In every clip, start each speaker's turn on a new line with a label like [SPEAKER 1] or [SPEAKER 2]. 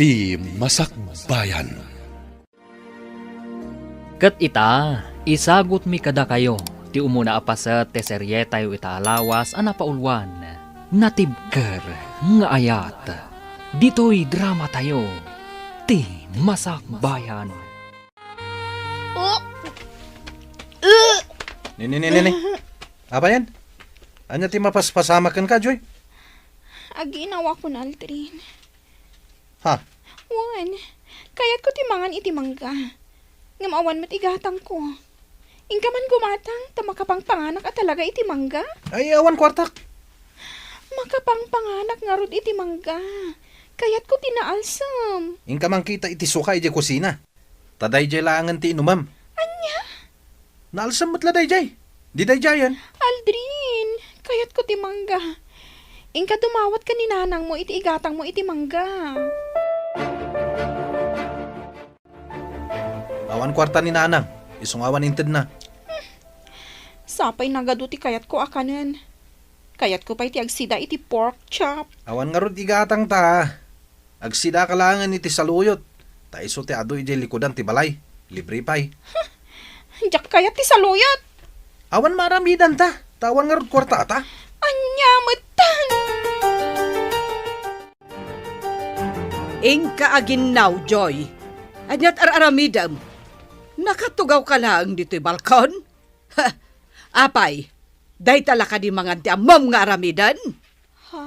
[SPEAKER 1] Iti Masakbayan.
[SPEAKER 2] Kat ita, isagot mi kada kayo, ti umuna apasat te serye tayo italawas anapaulwan, natibker nga ayat. Dito'y drama tayo, ti Masakbayan.
[SPEAKER 3] Nini. Apa yan? Anya ti mapaspasamakan ka, Joy?
[SPEAKER 4] Aginawa ko na, Aldrin.
[SPEAKER 3] Ha?
[SPEAKER 4] Wan, kayat ko timangan iti mangga. Ngamawan matigatang ko. Ingka man gumatang, tamakapang panganak at talaga iti mangga.
[SPEAKER 3] Ay, awan kwartak.
[SPEAKER 4] Makapang panganak nga rod iti mangga. Kayat ko tinaalsam.
[SPEAKER 3] Ingka man kita iti suka iti kusina. Taday jay laangan ti inumam.
[SPEAKER 4] Anya?
[SPEAKER 3] Naalsam mo't laday jay. Di day jayan.
[SPEAKER 4] Aldrin, kayat ko ti mangga. Ingka dumawat ka ni nanang mo iti igatang mo iti mangga.
[SPEAKER 3] Awan kwarta ni nanang. Isungawan inted na.
[SPEAKER 4] Sapay nagado ti kayat ko akanan. Kayat ko pa iti agsida iti pork chop.
[SPEAKER 3] Awan nga rod igatang ta. Agsida ka langan iti saluyot. Taiso ti adoy jay likodan ti balay. Libre pay.
[SPEAKER 4] Diyak kayat ti saluyot.
[SPEAKER 3] Awan maramidan ta. Tawan nga rod kwarta ta.
[SPEAKER 4] Anya matan.
[SPEAKER 5] Ingka aginaw, Joy. Anyat aramidam. Nakatugaw ka lang dito'y balkon? Ha, apay, day talaka di mga amom nga aramidan?
[SPEAKER 4] Ha?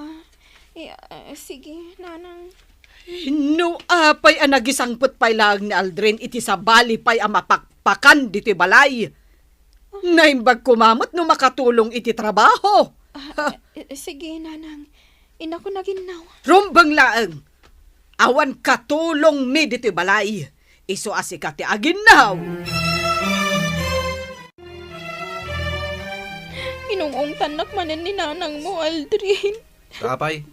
[SPEAKER 4] Sige, nanang.
[SPEAKER 5] No, apay ang nagisangput pay lang ni Aldrin iti sa bali pay ang mapakpakan dito'y balay. Naimbag kumamot no makatulong iti trabaho.
[SPEAKER 4] Sige, nanang. Ina ko naginaw.
[SPEAKER 5] Rumbang laang. Awan katulong mi dito'y balay. Iso asikati aginaw.
[SPEAKER 4] Inungong tanak manen ni nanang mo, Aldrin.
[SPEAKER 3] Kapay.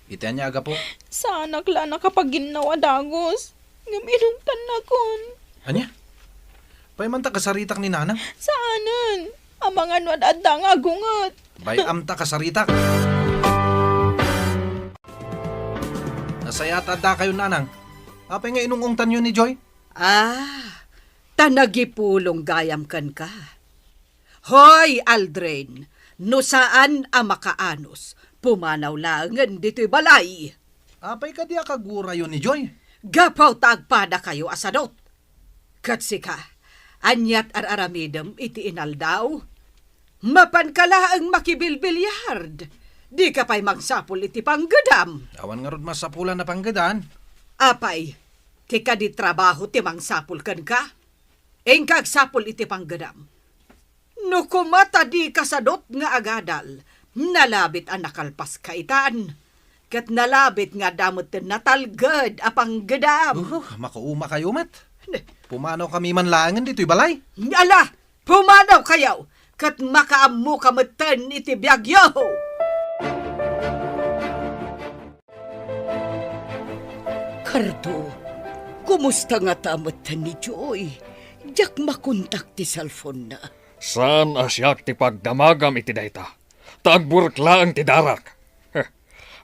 [SPEAKER 3] Itian niya aga po.
[SPEAKER 4] Sa anak la nakapaginaw adagos. Ngaminong tanakon.
[SPEAKER 3] Anya? Paimanta kasaritak ni nanang.
[SPEAKER 4] Saanan? Amang ano adada nga agungat.
[SPEAKER 3] Bay amta kasaritak. Nasayata da kayo nanang. Apay nga inungong tanyo ni Joy?
[SPEAKER 5] Tanagipulong gayam kan ka. Hoy, Aldrin, no saan ang makaanos? Pumanaw langan dito'y balay.
[SPEAKER 3] Apay ka di akagura yun ni Joy?
[SPEAKER 5] Gapaw tagpada kayo asadot. Katsika, anyat aramidam iti inaldaw. Mapan ka laang makibilbilyard. Di ka pa'y magsapul iti panggadam.
[SPEAKER 3] Awan nga rod masapulan na panggadaan.
[SPEAKER 5] Apay, kika di trabaho ti mangsapul kan ka? Engkag sapul iti panggadam. No kumata di kasadot nga agadal, nalabit ang nakalpas kaitan. Kat nalabit nga damot natalgad a panggadam.
[SPEAKER 3] Makauma kayo, mat. Pumanaw kami man langan dito'y balay.
[SPEAKER 5] Ala, pumanaw kayaw, kat makaamu kamatan iti biyagyo. Kardo, kumusta nga tamatan ni Joy? Diyak makontak ti cellphone na.
[SPEAKER 6] Saan asyak ti pagdamagam iti dayta? Tagburkla ang ti darak.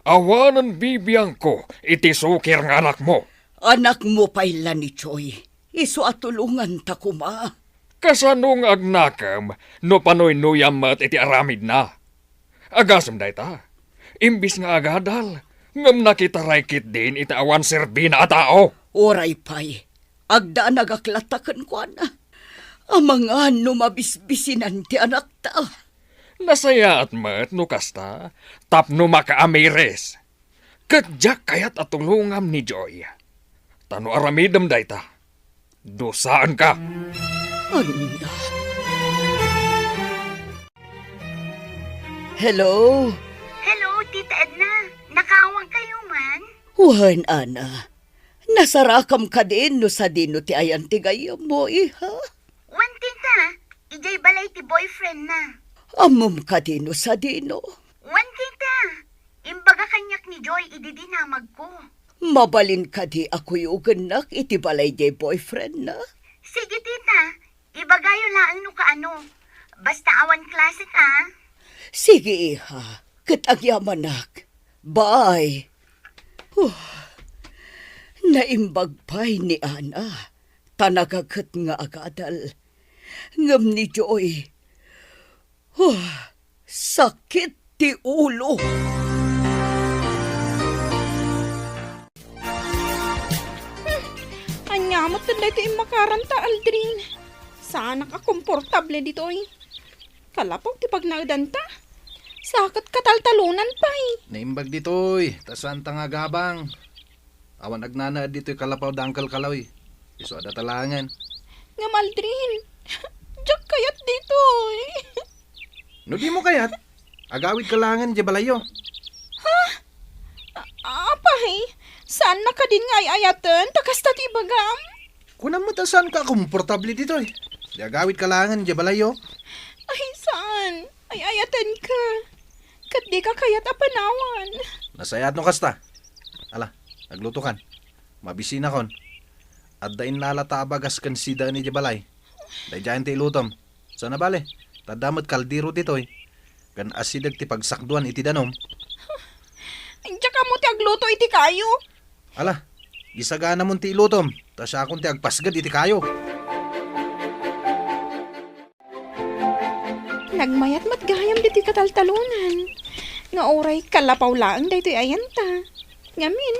[SPEAKER 6] Awanan bibiyang ko iti sukir nga anak mo.
[SPEAKER 5] Anak mo paila ni Joy. Iso atulungan ta kuma.
[SPEAKER 6] Kasanong agnakam no panoy nuyam mat iti aramid na. Agasam dayta. Imbis nga agadal. Ngam nakita raykit din iti awan serbina a tao.
[SPEAKER 5] Oray pay, agda nagaklatakan ko na. Amang ano mabisbisinan ti anak ta.
[SPEAKER 6] Nasaya at mat no kasta, tapno makaamires. Kadyak kayat atulungam ni Joy. Tano aramidam dayta. Dosaan ka.
[SPEAKER 5] Anya? Hello?
[SPEAKER 7] Hello, Tita Edna. Nakaawang kayo man?
[SPEAKER 5] Wan, Ana. Nasarakam ka din no sa dino ti ayan ti gayam mo, iha.
[SPEAKER 7] Wan, Tita. Ijay balay ti boyfriend na.
[SPEAKER 5] Amom ka din no sa dino.
[SPEAKER 7] Wan, Tita. Imbaga kanyak ni Joy ididinamag ko.
[SPEAKER 5] Mabalin ka di ako yuganak iti balay di boyfriend na.
[SPEAKER 7] Sige, Tita. Ibagayo laang no kaano. Basta awan klase ka.
[SPEAKER 5] Sige, iha. Katagyaman nak. Bye. Naimbagbay ni Ana, tanagagat nga agadal. Ngam ni Joy, sakit ti ulo.
[SPEAKER 4] Anyamot na dito yung makaranta, Aldrin. Sana ka komportable dito eh. Kalapog ti pagnagdanta. Sakit kataltalunan pa eh.
[SPEAKER 3] Naimbag ditoy, tasan nga gabang. Awan agnana dito'y kalapaw dangkal kalaw eh. Iso ada talangan.
[SPEAKER 4] Ngam, Aldrin. Diyak kayat dito eh.
[SPEAKER 3] No di mo kayat, agawid kalangan di balayo.
[SPEAKER 4] Apa eh? Saan na ka din nga ayatan? Takas tati bagam?
[SPEAKER 3] Kunam mo tasan ka komportable ditoy. Di agawid kalangan di balayo.
[SPEAKER 4] Ay, saan? Ay, ayatan ka. Kat di ka kayat apanawan.
[SPEAKER 3] Nasayat no kasta. Ala, nagluto kan. Mabisina kon. At dain lalata abagas kan sida ni Jabalay. Day dyan ti ilutom. Sana bale, tadamot kaldiro ditoy. Kan asidag ti pagsakduan iti danom.
[SPEAKER 4] Diyak ka mo ti agluto iti kayo.
[SPEAKER 3] Ala, gisagana mo ti ilutom. Ta siya akong ti agpasgad iti kayo.
[SPEAKER 4] Nagmayat matgayam diti kataltalunan. Nga oray kalapaw laang daytoy ayanta. Ngamin,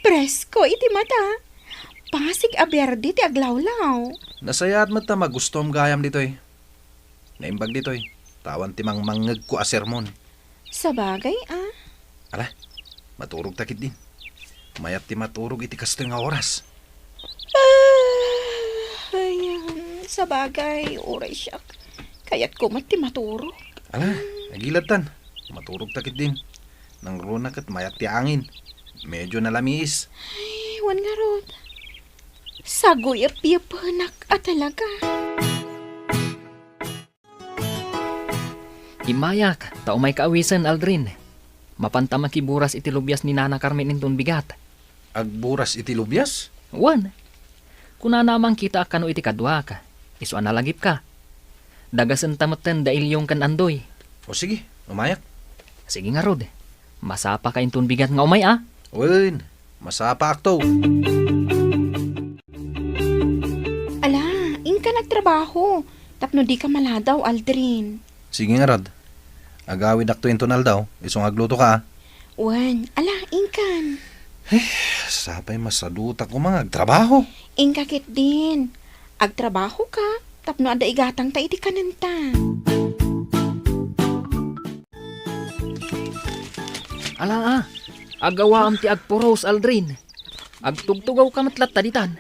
[SPEAKER 4] presko iti mata. Pasig aberde ti aglawlaw.
[SPEAKER 3] Nasayat mo ta magustom gayam ditoy. Naimbag ditoy. Tawan ti mangmangag ko a sermon.
[SPEAKER 4] Sa bagay ah.
[SPEAKER 3] Ala, maturog takit din. Mayat ti maturog iti kasto nga oras.
[SPEAKER 4] Sa bagay, oray siya. Kaya't ko mati maturo.
[SPEAKER 3] Ala, nagilatan. Maturog takit din. Nang runak at mayat ti angin. Medyo nalamis.
[SPEAKER 4] Ay, wan nga rod. Saguyap-yap anak at talaga.
[SPEAKER 2] Imayak, tao may kaawisan, Aldrin. Mapantamang kiburas iti lubyas ni Nana Carmen inton bigat.
[SPEAKER 3] Agburas iti lubyas?
[SPEAKER 2] Wan, kuna namang kita kano iti kadwa ka. Iso analagip ka. Dagasan tamatan dahil yung kan andoy.
[SPEAKER 3] O sige, umayak.
[SPEAKER 2] Sige nga rod. Masapa ka inton bigat nga umay ah.
[SPEAKER 3] Wen, masapa akto.
[SPEAKER 4] Ala, ka nagtrabaho. Tapno di ka maladaw, Aldrin.
[SPEAKER 3] Sige nga rad. Agawid akto yung tunal daw. Isong agluto ka.
[SPEAKER 4] Wan, ala, inkan.
[SPEAKER 3] Sapay masaduta ko mga agtrabaho.
[SPEAKER 4] Inkakit din. Agtrabaho ka. Tapno ada igatang ta iti kananta.
[SPEAKER 2] Ala ah, agawa am ti agpuros, Aldrin. Agtugtugaw ka matlat taditan.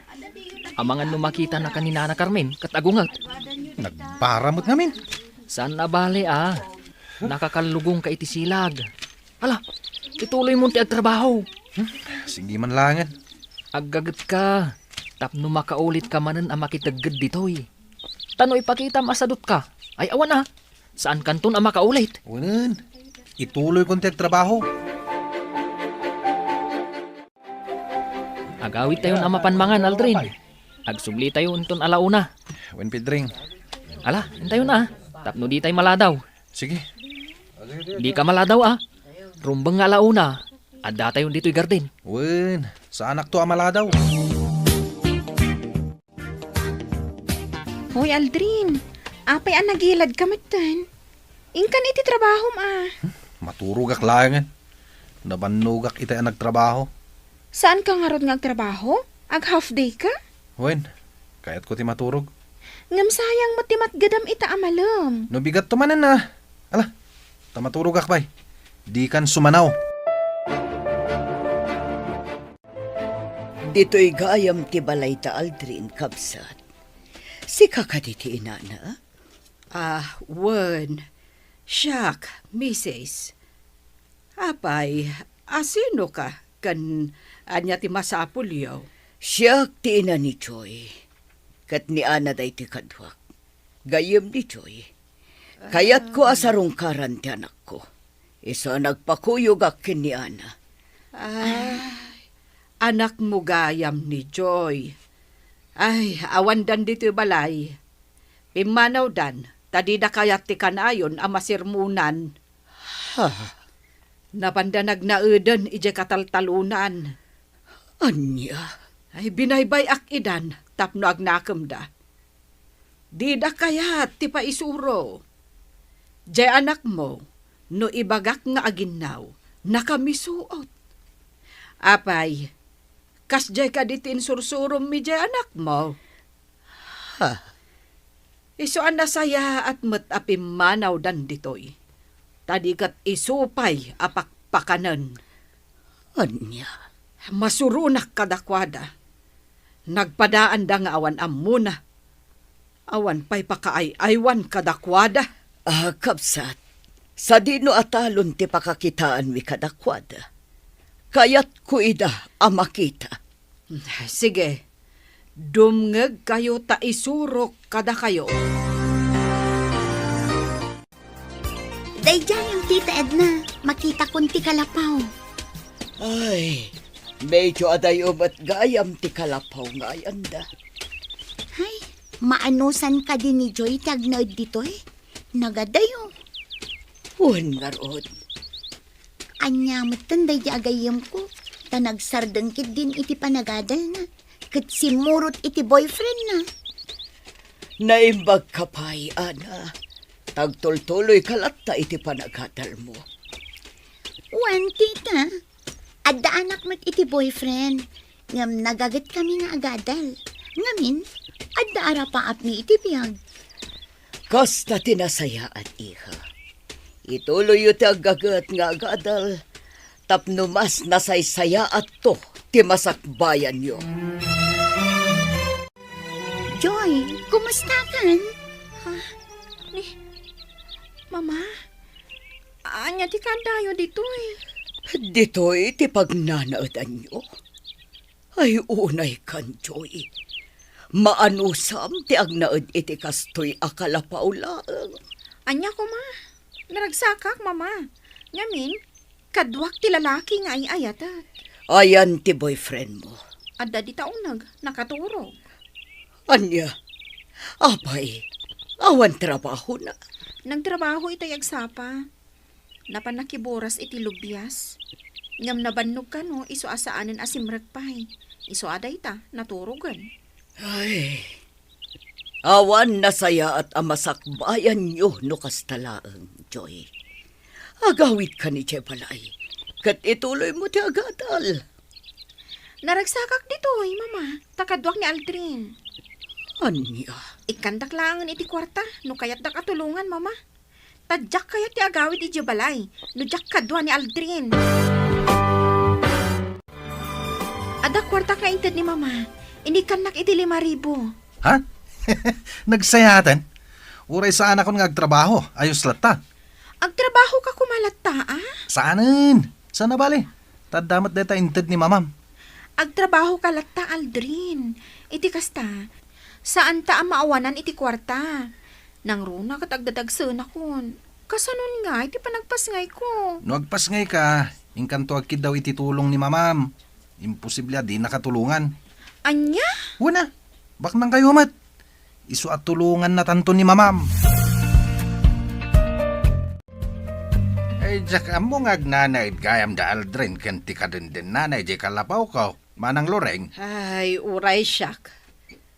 [SPEAKER 2] Amangan no makita na kanina na Carmen, katagungat.
[SPEAKER 3] Nagparamot namin.
[SPEAKER 2] Saan na bale ah? Nakakalugong ka iti silag. Ala, ituloy mo ti agtrabaho.
[SPEAKER 3] Sige man langan.
[SPEAKER 2] Aggagat ka. Tapno makaulit ka manan ang makitagad ditoy. Tano ipakita masadot ka. Ay awan ah. Saan kanton ang makaulit?
[SPEAKER 3] Unan, ituloy kong trabaho.
[SPEAKER 2] Agawit tayo ang mapanmangan, Aldrin. Agsubli tayo unton alauna.
[SPEAKER 3] Wen Pedring.
[SPEAKER 2] Ala, hintayo na ah. Tapno di tayo maladaw.
[SPEAKER 3] Sige.
[SPEAKER 2] Di ka maladaw ah. Rumbang nga alauna. Adda tayo dito'y garden.
[SPEAKER 3] Wen, sa anak to amala daw.
[SPEAKER 4] Hoy, Aldrin. Apay ang nagilad ka matan. Inkan iti trabaho ah.
[SPEAKER 3] Maturugak langan. Nabanugak ita ang nagtrabaho.
[SPEAKER 4] Saan ka nga rod ngagtrabaho? Ag half day ka?
[SPEAKER 3] Wen, kayat ko ti maturog.
[SPEAKER 4] Ngam sayang matimat gadam ita amalam.
[SPEAKER 3] No bigat tumanan na. Ala, tamaturugak bay. Di kan sumanaw.
[SPEAKER 5] Dito'y gayam ti balay ta Aldrin, kabsat. Si kakaditi inana? Wen. Siyak, Mrs. Apay, asino ka? Kan anya ti masapul yaw? Siyak ti ina ni Joy. Kat ni Ana day ti kadwak. Gayam ni Joy. Kayat ko asarong karan ti anak ko. Isa nagpakuyog akin ni Ana. Anak mo gayam ni Joy. Ay, awan dan dito balay. Pimanaw dan, tadida kayat ti kanayon ang masirmunan. Napandanag na eden ije kataltalunan. Anya, ay binaybay ak idan, tapno agnakam da. Di da kaya ti pa isuro. Jay anak mo, no ibagak nga aginaw, nakamisuot. Apay, kas jay ka ditin sursurom mi jay anak mo. Isuan na saya at mat apimanaw dan ditoy. Tadikat isupay apakpakanan.
[SPEAKER 8] Anya,
[SPEAKER 5] Masurunak kadakwada. Nagpadaan da nga awan amuna. Awan pa'y pakaay-aywan kadakwada.
[SPEAKER 8] kapsat, sa dino atalon ti pakakitaan mi kadakwada. Kayat ko ida amakita.
[SPEAKER 5] Sige, dumngeg kayo ta isurok kada kayo.
[SPEAKER 7] Dayjay ang tita Edna, makita kunti kalapaw.
[SPEAKER 8] Ay, medyo aday umat gayam ti kalapaw nga ayanda.
[SPEAKER 7] Hay, maanusan ka din ni Joy tagnood dito eh. Nagadayo.
[SPEAKER 8] Huwag nga rod.
[SPEAKER 7] Anyamatan day agayam ko. Ta nagsardengkit din iti panagadal na. Kat simurot iti boyfriend na.
[SPEAKER 8] Naimbag kapay, ana. Tagtultuloy kalatta iti panagadal mo.
[SPEAKER 7] Wan, tita. Adda anak mo't iti boyfriend. Ngam nagagat kami nga agadal. Ngamin, adda arapaap ni iti biyag.
[SPEAKER 8] Kasta tinasayaan, iha. Ituloy yu ti agagat nga agadal. Tapno mas nasaysaya at to ti masakbayan yo.
[SPEAKER 7] Joy, kumusta kan?
[SPEAKER 4] Mama, anya ti kandayo dito eh.
[SPEAKER 8] Dito'y ti pagnanaadan nyo. Ay unay kan, Joy. Maanusam ti agnaad iti kastoy akalapaw laang.
[SPEAKER 4] Anya ko ma, naragsakak mama. Ngamin, kadwak ti lalaki nga ay ayatat.
[SPEAKER 8] Ayan ti boyfriend mo.
[SPEAKER 4] Adda di taunag, nakaturog.
[SPEAKER 8] Anya, abay, awan trabaho na.
[SPEAKER 4] Nagtrabaho itay agsapa. Napanakiboras iti lubyas. Ngam nabannog ka no, iso asaanan asimrag pay. Iso aday ta, naturugan.
[SPEAKER 8] Ay, awan na saya at amasakbayan nyo no kastalaang, Joy. Agawit ka ni Jebalay, kat ituloy mo ti agadal.
[SPEAKER 4] Naragsakak dito mama. Takadwak ni Aldrin.
[SPEAKER 8] Anya,
[SPEAKER 4] Ikandak langan iti kwarta, no kayat da katulungan mama. Tadyak kayat ti agawit iti balay, no jak kadwa ni Aldrin. Ada kwarta ka inted ni mama. Inikanak iti 5,000.
[SPEAKER 3] Ha? Nagsayatan? Uray saan ako nga agtrabaho, ayos lata.
[SPEAKER 4] Agtrabaho ka kumalatta, ah?
[SPEAKER 3] Saanin? Sana bali? Tadamat deta inted ni mamam.
[SPEAKER 4] Agtrabaho ka latta, Aldrin. Iti kasta, saan ta ang maawanan iti kwarta? Nang runa kat agdadagsana kon. Kasanon nga, iti panagpasngay ko.
[SPEAKER 3] No agpasngay ka, inkanto agkid daw iti tulong ni mamam. Imposible di nakatulungan.
[SPEAKER 4] Anya?
[SPEAKER 3] Una, bak nang kayo mat. Isu at tulungan na tanto ni mamam. Ay, jak amo nga agnanaid gayam da Aldrin kanti ka din nanay di kalapaw ko. Manang loreng.
[SPEAKER 5] Ay, uray siyak.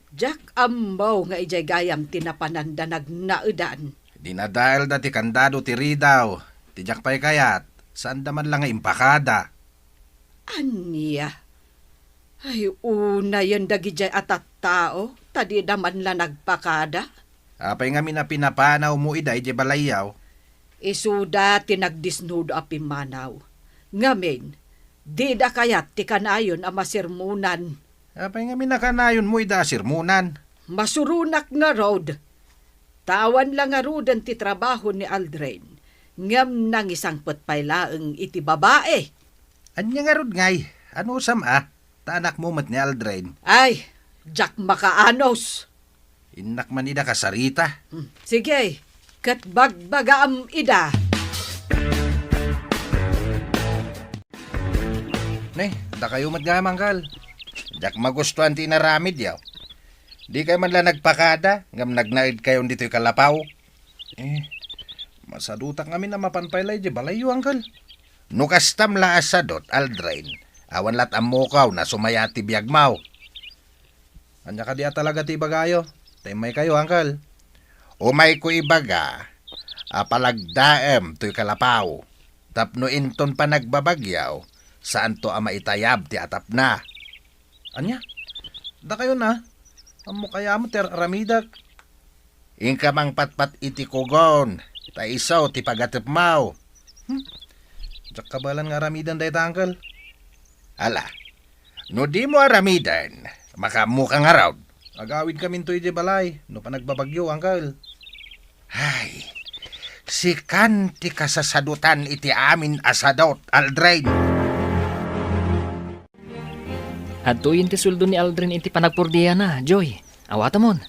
[SPEAKER 5] Jak ambaw nga ijay gayam tinapananda nagnaudan.
[SPEAKER 3] Dinadahil dati kandado ti ridaw. Ti jak pa'y kayat. Saan daman lang nga impakada.
[SPEAKER 5] Anya? Ay, una yan dagijay atat tao. Tadi daman la nagpakada.
[SPEAKER 3] Apay nga pinapanaw mo iday di balayaw.
[SPEAKER 5] Isuda tinagdisnudo apimanaw. Ngamin, di da kayat ti kanayon ang masirmunan.
[SPEAKER 3] Apay nga minakanayon mo ida sirmunan.
[SPEAKER 5] Masurunak nga road. Tawan lang nga rodan ti trabaho ni Aldrin. Ngam nang isang patpailaang iti babae.
[SPEAKER 3] Anya nga rod ngay. Ano usam Taanak mo mat ni Aldrin.
[SPEAKER 5] Ay, Jack Makaanos.
[SPEAKER 3] Inak man ida kasarita.
[SPEAKER 5] Sige, kat bagbagaam ida.
[SPEAKER 3] Ne, da kayo matgamangkal. Jak magustuhan ti naramid yaw. Di kayo man lang nagpakada, ngam nagnaid kayo dito'y kalapaw. Masadutak kami na mapanpaylay di balayo, angkal. Nukastam la asadot, Aldrin. Awan lat amukaw na sumaya ti biyagmaw. Anya ka diya talaga ti bagayo. May kayo, Uncle.
[SPEAKER 9] Umay ko ibaga, apalagdaem to'y kalapaw. Tapno inton pa nagbabagyaw, saan to ama itayab ti atap na.
[SPEAKER 3] Anya? Da kayo na. Amo kaya mo ter ramidak.
[SPEAKER 9] Inka mang patpat iti kugon, ta isaw ti pagatip mau.
[SPEAKER 3] Diyak kabalan nga ramidan day ta, Uncle.
[SPEAKER 9] Ala, no di mo aramidan, makamukang araw.
[SPEAKER 3] Agawid kami to iti balay. No pa nagbabagyo, Uncle.
[SPEAKER 9] Ay, si kanti kasasadutan iti amin asadot, Aldrin.
[SPEAKER 2] At tuyin ti sweldo ni Aldrin iti panagpurdiya na, Joy. Awata mon.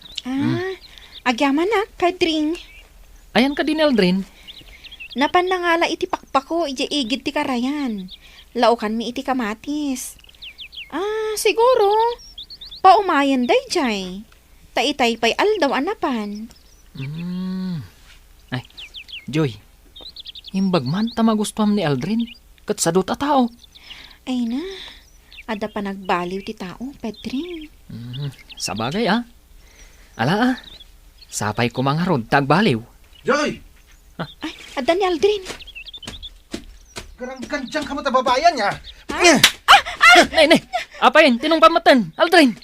[SPEAKER 4] Agyaman na, Pedring.
[SPEAKER 2] Ayan ka din, Aldrin.
[SPEAKER 4] Napanangala iti pakpako, iti igid ti karayan. Laukan mi iti kamatis. Siguro. Paumayan day, jay. Taitay pa'y aldaw anapan.
[SPEAKER 2] Ay, Joy. Imbagman tamagustuhan ni Aldrin. Kat sadot a tao.
[SPEAKER 4] Ay na. Ada pa nagbaliw ti tao, Pedring.
[SPEAKER 2] Sabagay Ala sapay ko mga rod tagbaliw.
[SPEAKER 3] Joy!
[SPEAKER 4] Ay, ada ni Aldrin.
[SPEAKER 3] Garang gandyang ka matababayan niya.
[SPEAKER 2] Nay, apayin, tinong pamatan, Aldrin.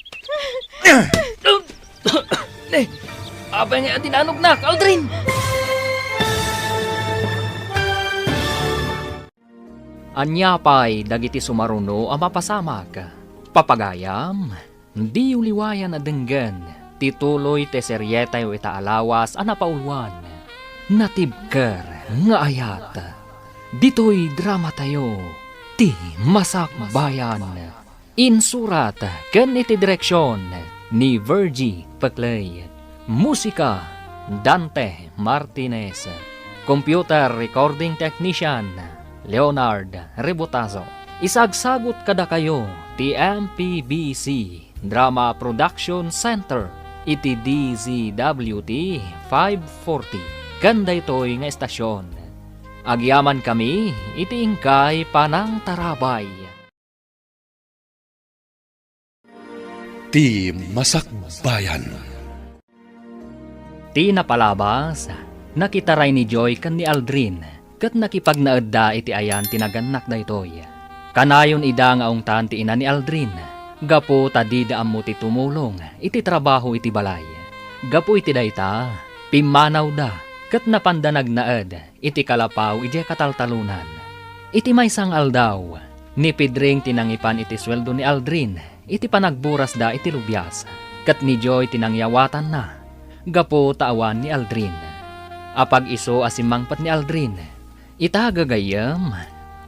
[SPEAKER 2] Nay, apay nga tinanog na, Aldrin. Anyapay, dagiti sumaruno ang mapasamag. Papagayam, di uliwayan na denggan, tituloy te seryetay o itaalawas ang napaulwan. Natibker nga ayat, dito'y drama tayo, ti Masak Bayan. Insurat ken iti direksyon ni Virgie Paclay. Musika Dante Martinez. Computer recording technician Leonard Rebotazo. Isagsagot kada kayo ti MPBC Drama Production Center iti DZWT 540 kanda ito'y nga estasyon. Agyaman kami iti ingkay panang tarabay.
[SPEAKER 1] Ti Masak Bayan.
[SPEAKER 2] Ti napalabas, nakitaray ni Joy kan ni Aldrin, kat nakipagnaadda iti ayan tinaganak da itoy. Kanayon ida nga ungtan ti ina ni Aldrin, gapo tadidaan mo ti tumulong, iti trabaho iti balay. Gapo iti dayta, pimanaw da, kat napandanag naad, iti kalapaw iti kataltalunan. Iti maysang aldaw, ni Pedring tinangipan iti sweldo ni Aldrin, iti panagburas da iti lubyas, kat ni Joy tinangyawatan na, gapo tawan ni Aldrin. Apag iso asimangpat ni Aldrin, itagagayam,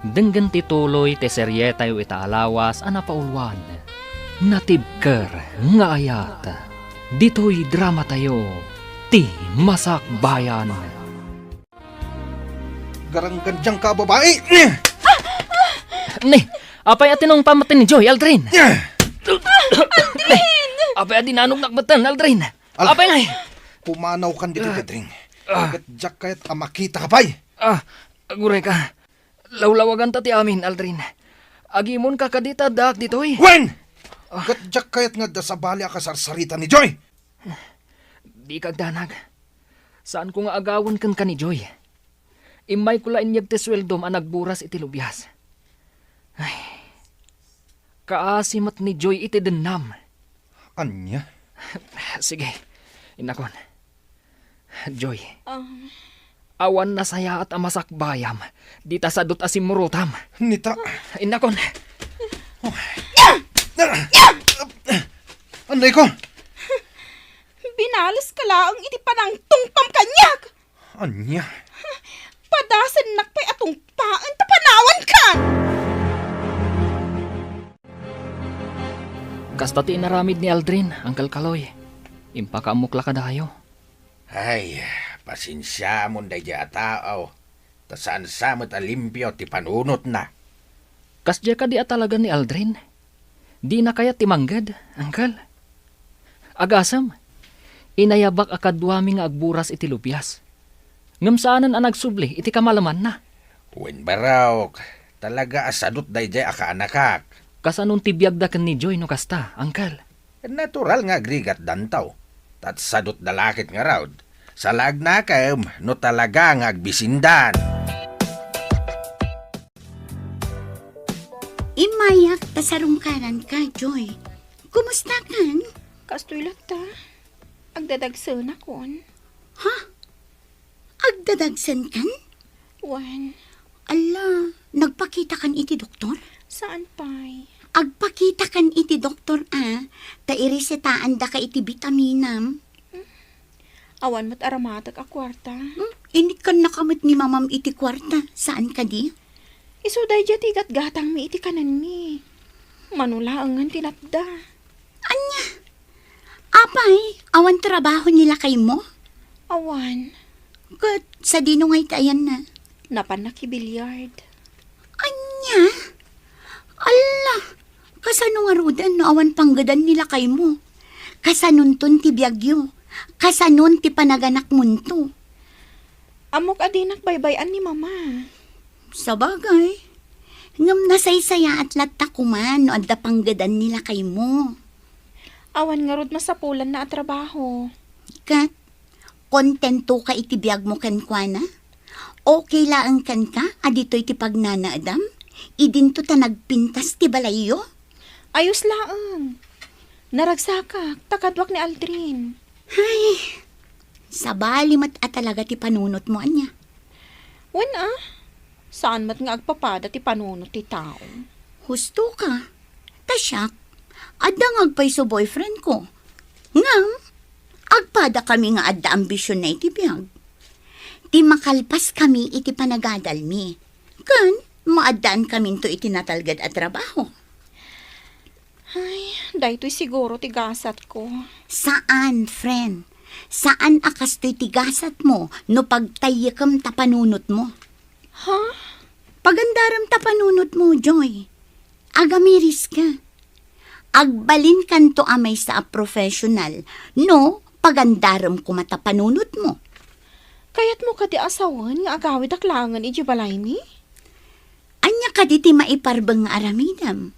[SPEAKER 2] denggan tituloy te seryetay o itaalawas ang napaulwan. Natibker nga ayat, dito'y drama tayo, ti Masak Bayan.
[SPEAKER 3] Garang gandyang ka, babae.
[SPEAKER 2] Ni, apay atinong pamatin ni Joy, Aldrin. Aldrin! Apay adinanog nakbatan, Aldrin. Apay ngay.
[SPEAKER 3] Pumanaw kan dito, Pedring. Gadyak kayat amakita ka pa'y.
[SPEAKER 2] Aguray ka. Lawlawagan ta ti amin, Aldrin. Agimon ka kadita dak ditoy.
[SPEAKER 3] Wen! Gadyak kayat nga da sa bali akasarsarita ni Joy.
[SPEAKER 2] Di kagdanag. Saan ko nga agawon kan ka ni Joy? Imay ko lain yag te sweldom ang nagburas iti lubyas. Ay, kaasimat ni Joy iti denam.
[SPEAKER 3] Anya?
[SPEAKER 2] Sige, inakon. Joy, awan na saya at amasakbayam. Dita sadot asimurutam.
[SPEAKER 3] Nita.
[SPEAKER 2] Inakon.
[SPEAKER 3] Anday ko?
[SPEAKER 4] Binalas ka laang iti panang tungpam kanyak.
[SPEAKER 3] Anya?
[SPEAKER 4] Padasan nakpay atong paan tapanawan ka.
[SPEAKER 2] Kasta ti inaramid ni Aldrin, Uncle Kaloy. Impakaamukla ka dayo.
[SPEAKER 9] Ay, pasensya mo na dya tao. Tasaan samot alimpyo ti panunot na.
[SPEAKER 2] Kasdya ka di talaga ni Aldrin. Di na kaya timanggad, Uncle. Agasam, inayabak akadwami nga agburas iti lupyas. Ngamsaanan ang nagsubli iti kamalaman na.
[SPEAKER 9] Wen baraw, talaga asadot day jay aka anakak.
[SPEAKER 2] Kasanon tibiyagdakan ni Joy no kasta, angkal?
[SPEAKER 9] Natural nga agrigat dantaw. Tat sadot dalakit nga raw. Sa laag na kayo, no talaga nga agbisindan.
[SPEAKER 7] Imayak tasarungkaran ka, Joy. Kumusta kan?
[SPEAKER 4] Kastoy lang ta. Agdadagsan akon.
[SPEAKER 7] Ha? Agdadagsan kan?
[SPEAKER 4] Wan,
[SPEAKER 7] Ala, nagpakita kan iti doktor?
[SPEAKER 4] saan pa'y?
[SPEAKER 7] Agpakita kan iti doktor ta irisetaan da ka iti vitaminam.
[SPEAKER 4] Awan mo't aramatag a kwarta.
[SPEAKER 7] Init kan nakamit ni mamam iti kwarta. Saan ka di?
[SPEAKER 4] Isuday dya tigat gatang mi iti kanan mi. Manulaangan tinatda.
[SPEAKER 7] Anya? Apay, awan trabaho nila kay mo?
[SPEAKER 4] Awan,
[SPEAKER 7] Kat sa dino ngay tayan na.
[SPEAKER 4] napan nakibilyard.
[SPEAKER 7] Anya? Ala, kasano nga rodan no awan panggadan nila kay mo? Kasanon ton ti biyagyo? Kasanon ti panaganak munto?
[SPEAKER 4] Amok adinak baybayan ni mama.
[SPEAKER 7] Sa bagay, ngam nasaysaya at latakuman no adda panggadan nila kay mo.
[SPEAKER 4] Awan nga rod masapulan na at trabaho.
[SPEAKER 7] Kat, kontento ka iti biyag mo kankwana? Okay laang kan ka, adito'y ti pagnanaadam? Idinto ta nagpintas ti balayo?
[SPEAKER 4] Ayos laang. Naragsakak, takadwak ni Aldrin.
[SPEAKER 7] Ay, sabali mat at talaga ti panunot mo anya.
[SPEAKER 4] Wan saan mat nga agpapada ti panunot ti tao?
[SPEAKER 7] Husto ka. Tasyak, adda nga agpay so boyfriend ko. Ngam, agpada kami nga adda ambisyon na iti biyag. Ti makalpas kami iti panagadal mi. Kan, maadaan kami to iti natalgad at trabaho.
[SPEAKER 4] Ay, daytoy siguro tigasat ko.
[SPEAKER 7] Saan, friend? Saan akas to'y tigasat mo no pagtayakam tapanunot mo?
[SPEAKER 4] Ha?
[SPEAKER 7] Pagandaram tapanunot mo, Joy. Agamiris ka. Agbalin kanto amay sa professional, no pagandaram ko matapanunot mo.
[SPEAKER 4] Kayat mo ka di asawan nga agawid aklangan iji balay mi?
[SPEAKER 7] Anya ka di ti maiparbang nga aramidam.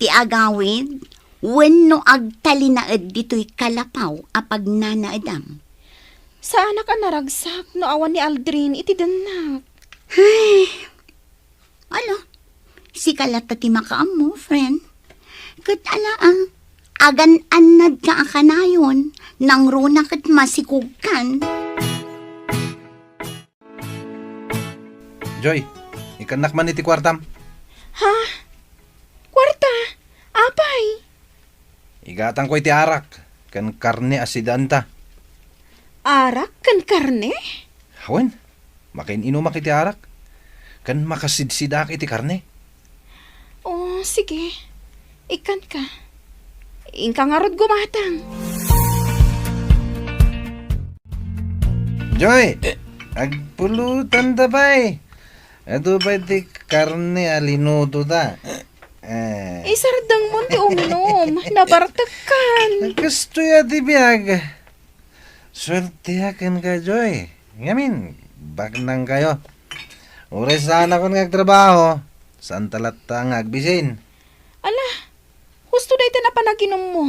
[SPEAKER 7] Ti agawid, wenno agtalinaed dito'y kalapaw apag nanaedam.
[SPEAKER 4] Sa anak ang naragsak no awan ni Aldrin iti danak.
[SPEAKER 7] Alo, si kalata ti makaam mo, friend. Kat agan-anad ka akanayon, nang runa kat masikugkan.
[SPEAKER 3] Joy, ikanak man iti kwartam.
[SPEAKER 4] Ha? Kwarta? Apay?
[SPEAKER 3] Igatang ko iti arak. Kan karne asidanta.
[SPEAKER 4] Arak kan karne?
[SPEAKER 3] Hawen, makin inumak iti arak. Kan makasidsidak iti karne.
[SPEAKER 4] Oh, sige. Ikan ka. Ingka nga rod gumatang.
[SPEAKER 3] Joy, agpulutan da bay. Ato ba iti karne alinuto da?
[SPEAKER 4] Isardang mo ti uminom. Nabartakan.
[SPEAKER 3] Gusto ya ti biyag. Swerte akan ka, Joy. Ngamin, bagnang kayo. Ures sana ko nagtrabaho. Saan talata nga agbisin?
[SPEAKER 4] Ala, husto da ito na panaginom mo.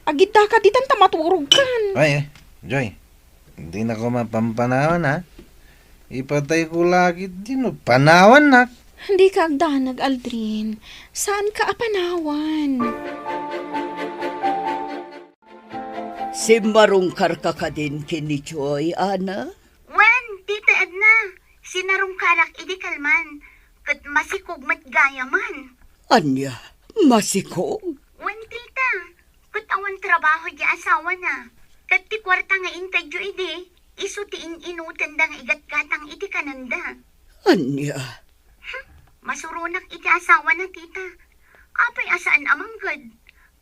[SPEAKER 4] Agita ka ditan tamaturog kan.
[SPEAKER 3] Ay, Joy. Hindi na ko mapampanawan, ha? Ipatay ko lagi din, panawan, nak.
[SPEAKER 4] Hindi ka agdanag, Aldrin. Saan ka apanawan?
[SPEAKER 8] Si marungkar ka ka din kini Joy, Ana?
[SPEAKER 7] Wen, tita Edna, sinarungkarak idi kalman, kat masikog matgaya man.
[SPEAKER 8] Anya, masikog?
[SPEAKER 7] Wen, tita, kat awan trabaho di asawa na. Kat ti kwarta nga intadyo idi, iso ti inutan da nga igat-gatang iti kananda.
[SPEAKER 8] Anya,
[SPEAKER 7] Masurunak iti asawa na, tita. Apay asaan amanggad.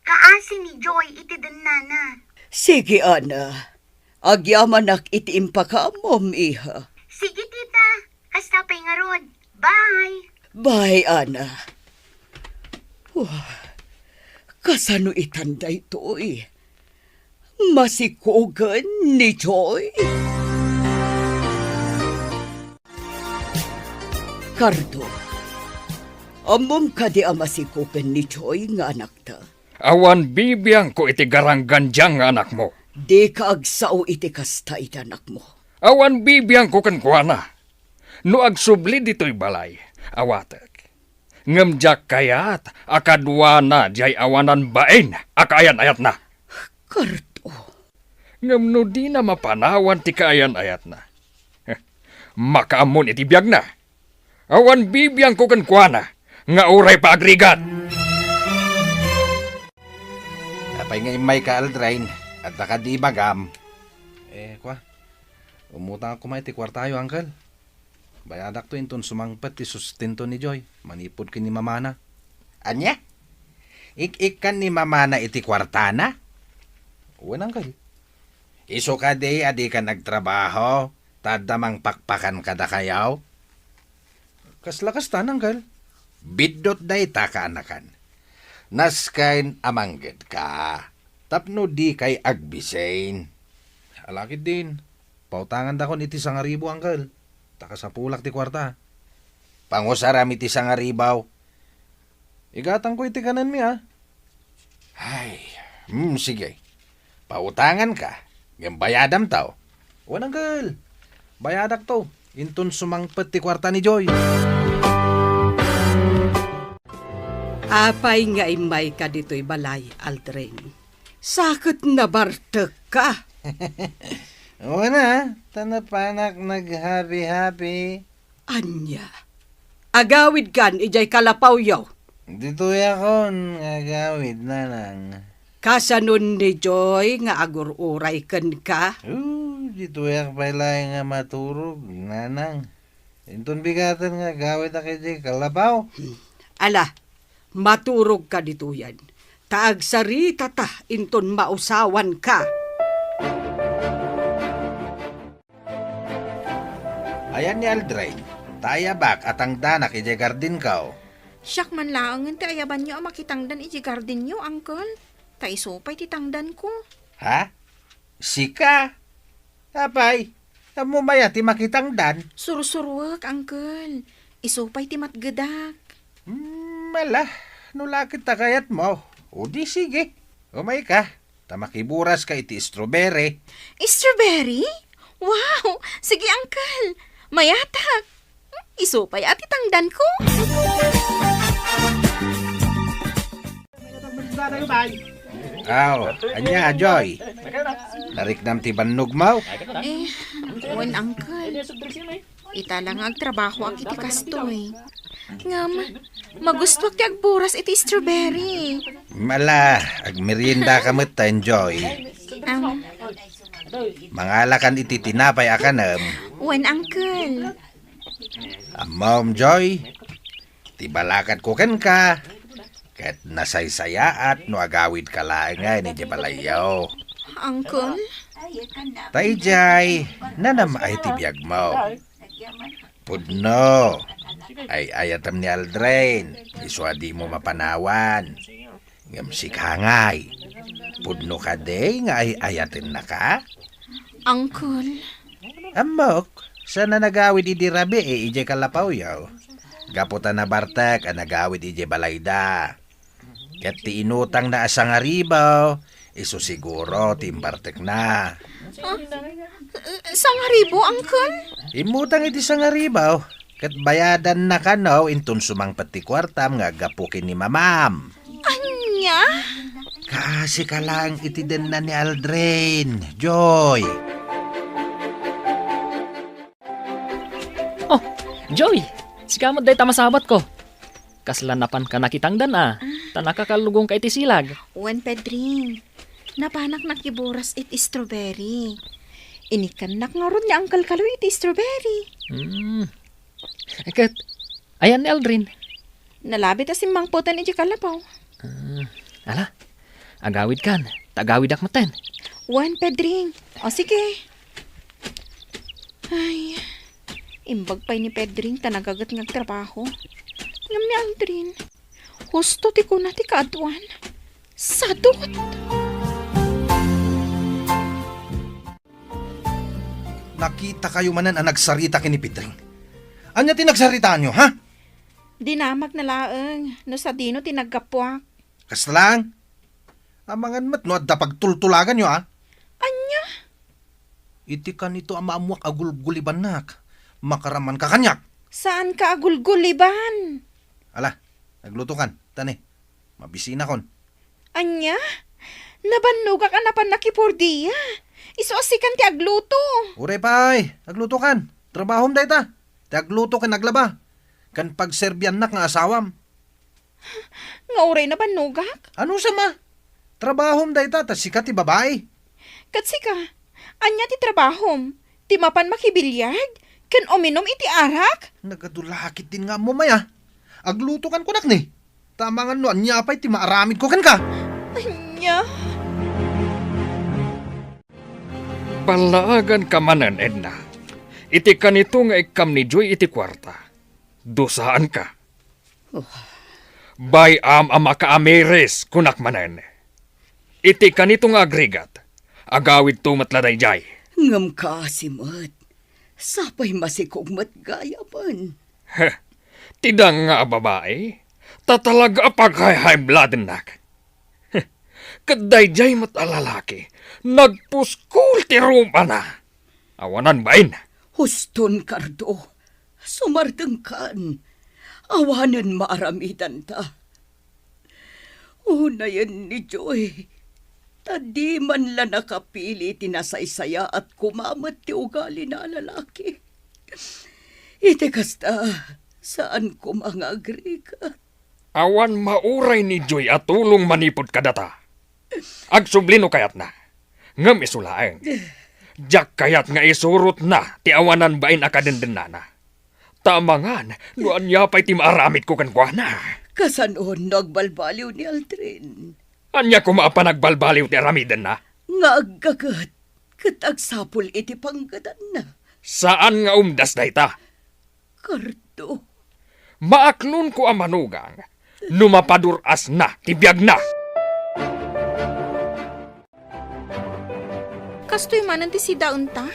[SPEAKER 7] Kaasi ni Joy iti denana.
[SPEAKER 8] sige Ana. Agyamanak iti impakaamom, iha.
[SPEAKER 7] Sige, tita. Kastapay nga rod. Bye!
[SPEAKER 8] Bye, Ana. Kasano itanda ito eh? Masikogan ni Joy? Cardo, Amom ka di amasikupen ni Joy nga anak ta.
[SPEAKER 6] Awan bibiyang ko iti garanggan diyang nga anak mo.
[SPEAKER 8] Di ka agsao iti kasta iti anak mo.
[SPEAKER 6] Awan bibiyang ko kankwana. No agsubli dito'y balay, awatek. Ngamjak kayat, akadwa na jay awanan bain, akayan-ayat na.
[SPEAKER 8] Karto.
[SPEAKER 6] Ngam no di na mapanawan ti kaayan-ayat na. Makaamon iti biyag na. Awan bibiyang ko kankwana, nga uray pa agrigat.
[SPEAKER 9] Apay nga imay ka Aldrain at nakadi magam.
[SPEAKER 3] Kwa, umutang ako may ti kwartayo, Uncle. Bayadak to inton sumangpet ti sustento ni Joy. Manipod ki ni mamana.
[SPEAKER 9] Anya? Ik-ikan ni mamana iti kwartana?
[SPEAKER 3] Uwan, Uncle.
[SPEAKER 9] Iso ka di adi ka nagtrabaho, tadamang pakpakan kada kayaw?
[SPEAKER 3] Kaslakas tan, Uncle.
[SPEAKER 9] Bidot day ta ka anakan. Naskain amangged ka. Tapno di kay agbisain.
[SPEAKER 3] Alakit din. Pautangan da kon iti 1,000, Uncle. Taka sa pulak ti kwarta.
[SPEAKER 9] Pangusaram iti sangaribaw.
[SPEAKER 3] Igatang ko iti kanan mi, ha?
[SPEAKER 9] Ay, sige. Pautangan ka. Gambayadam tao.
[SPEAKER 3] Uwan, Uncle. Bayadak to. Inton sumangpet ti kwarta ni Joy.
[SPEAKER 5] Apay nga imay ka dito'y balay, Aldrin. Sakit na bartek ka.
[SPEAKER 9] Una, tanapanak naghabi-habi.
[SPEAKER 5] Anya, agawid kan ijay kalapaw yaw.
[SPEAKER 9] Dito yakon, agawid na lang.
[SPEAKER 5] Kasanon ni Joy nga agururay kan ka.
[SPEAKER 9] Dito yak palay nga maturog, nanang. Inton bigatan nga gawid na kay kalabaw.
[SPEAKER 5] Ala, maturog ka dito yan. Taag sarita ta, inton mausawan ka.
[SPEAKER 9] Ayan ni Aldrain, tayabak at ang danak ije gardin kao.
[SPEAKER 4] Siyak man laangan ti ayaban nyo ang makitangdan iti garden nyo, Uncle. Taisopay ti tangdan ko.
[SPEAKER 9] Ha? Sika? Apay, namumaya ti makitang dan.
[SPEAKER 4] Sursurwak, Uncle. Isopay ti matgedak.
[SPEAKER 9] Mala, nulakit ta kayat mo. O di sige, umay ka. Tamakiburas ka iti strawberry.
[SPEAKER 4] Strawberry? Wow! Sige, Uncle. Mayatak. Isopay at itangdan ko.
[SPEAKER 9] Aw, anya, Joy. Nariknam ti bannog mo?
[SPEAKER 4] Wan, Uncle. Ita lang agtrabaho ak iti kastoy. Ngam, magustwag ti agburas iti strawberry.
[SPEAKER 9] Mala, agmerienda ka matan, Joy. Mangalakan iti tinapay akanam.
[SPEAKER 4] Wan, Uncle.
[SPEAKER 9] Mom Joy, tibalakat ko ken ka. Ket nasaysayaat no agawid ka lang nga ni Jabalayaw.
[SPEAKER 4] Uncle?
[SPEAKER 9] Tayjay, nanam ay tibiyag mo. Pudno, ay ayatam ni Aldrain, iswadi mo mapanawan. Ngamsik hangay. Pudno ka day nga ay ayatin na ka?
[SPEAKER 4] Uncle?
[SPEAKER 9] Amok, sana nagawid idi rabi ije kalapaw yaw. Gaputan na bartek ang nagawid ije balayda. Ket ti inutang na asang aribaw, iso siguro timbartek na.
[SPEAKER 4] 1,000, Uncle?
[SPEAKER 9] Imutang iti sang aribaw, ket bayadan na kanaw inton sumangpet ti kwartam nga gapukin ni mamam.
[SPEAKER 4] Anya?
[SPEAKER 9] Kasi ka lang iti den na ni Aldrain, Joy.
[SPEAKER 2] Oh, Joy! Sikamot day tamasabat ko. Kaslanapan ka nakitangdan Tanakakalugong ka iti silag.
[SPEAKER 4] Wan, Pedring. Napanak nakiburas iti strawberry. Inikanak nga ron ni Uncle Kaloy iti strawberry.
[SPEAKER 2] Eket, ayan ni Aldrin.
[SPEAKER 4] Nalabit as imangputan iti kalapaw.
[SPEAKER 2] Ala, agawid kan. Tagawid akmaten.
[SPEAKER 4] Wan, Pedring. O sige. Ay, imbag pa'y ni Pedring tanagagat ng trabaho. Ngam ni Aldrin. Husto ti ko na ti kaadwan. Sadot.
[SPEAKER 3] Nakita kayo manan ang nagsarita kini Pedring. Anya ti nagsarita nyo, ha?
[SPEAKER 4] Dinamag na laeng, no sa dino tinagkapwak.
[SPEAKER 3] Kasta lang. Amangan mat no adda pagtultulagan nyo
[SPEAKER 4] Anya?
[SPEAKER 3] Iti ka nito ang maamuak agulguliban nak. Makaraman ka kanyak.
[SPEAKER 4] Saan ka agulguliban?
[SPEAKER 3] Ala, nagluto kan. Tani, mabisina kon.
[SPEAKER 4] Anya? Nabannuga ka na pan nakipurdiya. Isuasikan ti agluto.
[SPEAKER 3] Ure pay, agluto kan. Trabahom day ta. Ti agluto kan naglaba. Kan pagserbyan nak nga asawam.
[SPEAKER 4] Nga uray na banugak?
[SPEAKER 3] Ano sama? Trabahom day ta, tas sikat ti babae.
[SPEAKER 4] Katsika, anya ti trabahom. Ti mapan makibilyag. Kan uminom iti arak.
[SPEAKER 3] Nagadulakit din nga mo maya. Agluto kan kunak ni. Tamangan no, anya pa'y ti maaramid ko kan ka.
[SPEAKER 4] Anya?
[SPEAKER 6] Palaagan ka manan, Edna. Iti kanito nga ikam ni Joy iti kwarta. Dosaan ka. Bayam ama ka amires kunak manan. Iti kanito nga agregat. Agawid tumatladay jay.
[SPEAKER 8] Ngam ka, Simot. Sapay masikog matgaya man.
[SPEAKER 6] Heh, tidang nga babae. Tatalaga pag-high blood nak. Heh, kaday jay matalalaki. Nagpuskul ti rumpa na. Awanan bain.
[SPEAKER 8] Huston, Cardo. Sumardeng kan. Awanan maaramitan ta. Una yan ni Joy. Tadi man la nakapili tinasaysaya at kumamat ti ugali na lalaki. Iti kasta, saan ko mga agrigat?
[SPEAKER 6] Awan mauray ni Joy at tulong manipod kadata. Agsublino kayat na. Ngam isulaeng. Jak kayat nga isurot na ti awanan bain akadendenana. Tamangan, nuan niya pa'y ti maaramid ko kan kwa na.
[SPEAKER 8] Kasanon nagbalbaliw ni Aldrin.
[SPEAKER 6] Anya ko maapanagbalbaliw ti aramiden na.
[SPEAKER 8] Nga aggagat, katagsapol iti panggadan na.
[SPEAKER 6] Saan nga umdas na ita?
[SPEAKER 8] Cardo.
[SPEAKER 6] Maaklon ko ang manugang. Numapaduras na, tibiyag na.
[SPEAKER 4] Kastoy manan ti si daon ta?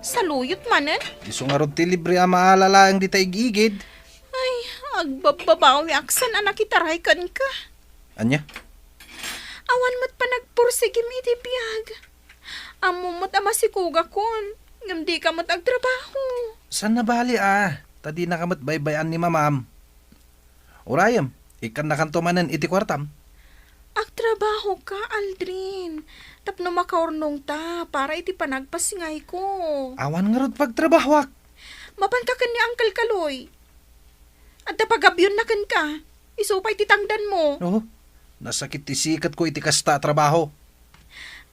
[SPEAKER 4] Saluyot manan?
[SPEAKER 3] Iso nga ron ti libre ang maalala ang di tayo gigid.
[SPEAKER 4] Ay, agbababawi aksan anak itaray kan ka.
[SPEAKER 3] Anya?
[SPEAKER 4] Awan mo't pa nagpursigim iti biyag. Amumot ama si kuga kon. Ngam di ka mo't agtrabaho.
[SPEAKER 3] San na bali Tadi na kamat baybayan ni mamam. Urayam, ikan na kanto manan iti kwartam.
[SPEAKER 4] Agtrabaho ka, Aldrin. Tapno makaurnong ta para iti panagpasingay ko.
[SPEAKER 3] Awan nga ron pagtrabahwak.
[SPEAKER 4] Mapantakan ni Uncle Kaloy. At napagabyon na kan ka. Isupay titangdan mo.
[SPEAKER 3] Oh, nasakit ti sikat ko iti kasta trabaho.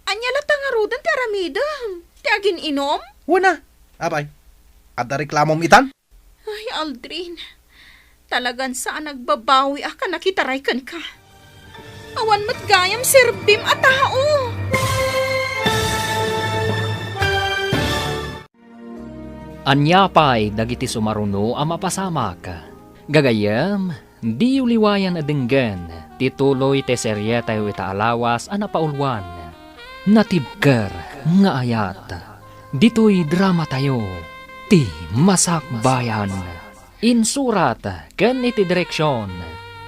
[SPEAKER 4] Anya lata nga rodan ti aramidam. Ti agin inom?
[SPEAKER 3] Wana, abay. Ada reklamom itan?
[SPEAKER 4] Ay, Aldrin. Talagan saan nagbabawi ka nakitaray kan ka. Awan mat gayam sirbim at tao.
[SPEAKER 2] Anya pa'y dagiti sumaruno ang mapasamak. Gagayam, di uliwayan adenggan, tituloy te serye tayo itaalawas ang napaulwan. Natibker nga ayat. Dito'y drama tayo, ti Masakbayan. Insurat ken iti direksyon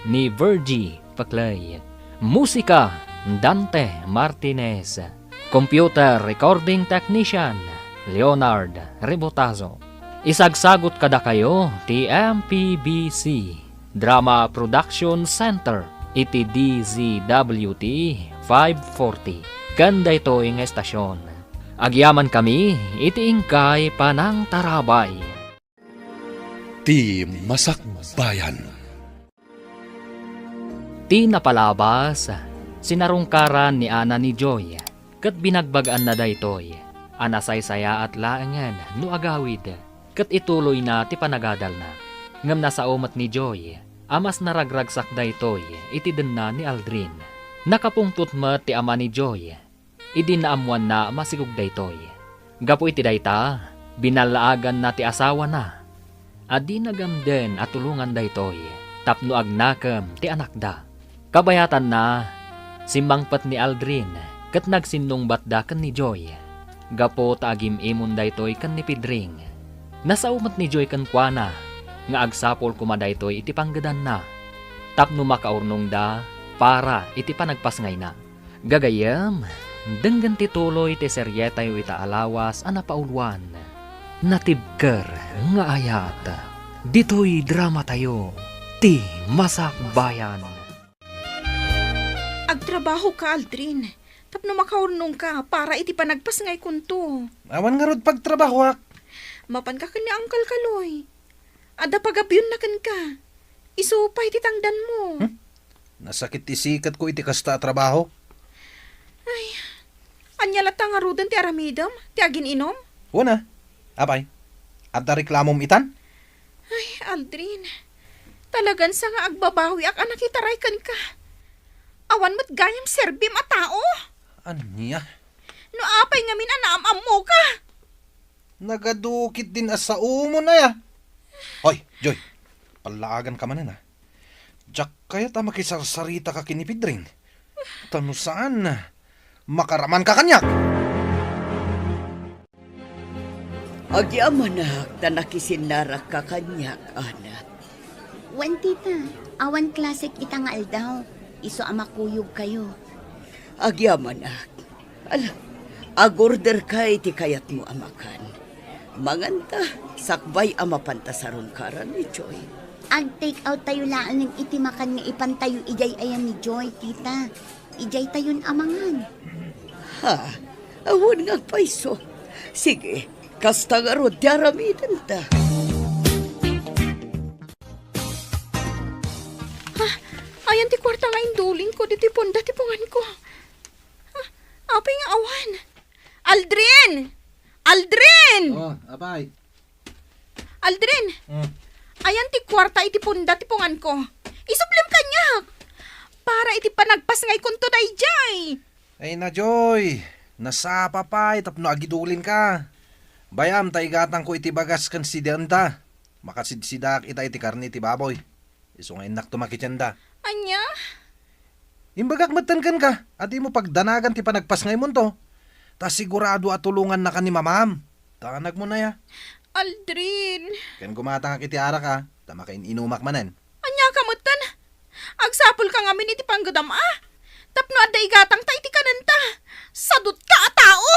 [SPEAKER 2] ni Virgie Paclay. Musika Dante Martinez. Computer Recording Technician Leonard Rebotazo. Isagsagot kada kayo ti MPBC Drama Production Center iti DZWT 540. Ganda ito ang estasyon. Agyaman kami iti ingkay panang tarabay.
[SPEAKER 1] Ti Masakbayan.
[SPEAKER 2] Ti napalabas, sinarungkaran ni Ana ni Joy, kat binagbagaan na daytoy. Anasaysaya at laangan no agawid, kat ituloy na ti panagadal na. Ngam nasa umat ni Joy, amas naragragsak daytoy, itiden na ni Aldrin. Nakapungtut mo ti ama ni Joy, idinaamuan na masigug daytoy. Gapo iti dayta, binalaagan na ti asawa na. Adi nagamden at tulungan daytoy, tapno agnakam ti anak da. Kabayatan na, simbangpat ni Aldrin, kat nagsinong batdakan ni Joy. Gapo taagim imon daytoy kan ni Pidring. Nasa umat ni Joy kan kuana, nga agsapol kumadaytoy iti panggadan na. Tapno makaurnong da para iti panagpasngay na. Gagayam, denggan tituloy ti seryetayo ita alawas a napaulwan. Natibker nga ayat. Ditoy drama tayo, ti Masak Bayan.
[SPEAKER 4] Agtrabaho ka, Aldrin. Tapno makaurnong ka para iti panagpasngay kunto.
[SPEAKER 3] Awan nga rod pagtrabaho ak.
[SPEAKER 4] Mapan ka ni Uncle Kaloy. Ada pagabyon na kan ka. Isupay ti tangdan mo.
[SPEAKER 3] Nasakit isikat ko iti kasta trabaho.
[SPEAKER 4] Anya lata nga rudan ti aramidam, ti agin inom.
[SPEAKER 3] Una, apay. At reklamom itan?
[SPEAKER 4] Ay, Aldrin. Talagan sa nga agbabawi ak anak itaray kan ka. Awan mo't gayam serbim a tao.
[SPEAKER 3] Anya?
[SPEAKER 4] No apay nga min anaam mo ka.
[SPEAKER 3] Nagadukit din asa umo na ya. Hoy, Joy. Palaagan ka man na. Jack kaya ta makisarsarita ka kinipidring. Tano saan na? Makaraman ka kanyak.
[SPEAKER 8] Agyaman na, tanakisinlarak ka kanyak, anak.
[SPEAKER 7] Wan tita, awan klasik itang aldaw. Iso amakuyog kayo.
[SPEAKER 8] Agyaman na. Ala, agorder ka iti kayat mo amakan. Manganta, sakbay amapanta sa rungkaran ni Joy.
[SPEAKER 7] Ag-take out tayo laan ng itimakan nga ipantayo ijay ayan ni Joy, tita. Ijay tayon amangan.
[SPEAKER 8] Ha? Awan nga paiso. Sige, kasta nga ro, diaramidan ta.
[SPEAKER 4] Ayan ti kwarta nga induling ko, diti ponda ti pungan ko. Apay nga awan. Aldrin! Aldrin!
[SPEAKER 3] Oh, apay.
[SPEAKER 4] Aldrin! Ayan ti kwarta iti ponda ti pungan ko. Isuplim kanyak! Para iti panagpasngay kunto day jay.
[SPEAKER 3] Ay na, Joy. Nasapa pa, tapno agidulin ka. Bayam, taigatang ko iti bagas kan si Denta. Makasidsidak ita iti karni iti baboy. Iso nga inak tumakityanda.
[SPEAKER 4] Anya?
[SPEAKER 3] Imbagak matankan ka, at mo pagdanagan ti panagpasngay mo to. Ta sigurado at tulungan na ka ni mamam. Tanag mo na ya.
[SPEAKER 4] Aldrin!
[SPEAKER 3] Kan gumatang iti ara ka, tama kain inumak manen.
[SPEAKER 4] Anya kamutan? Agsapol ka ngamin iti panggadam Tapno adda igatang ta iti kananta. Sadot ka a tao!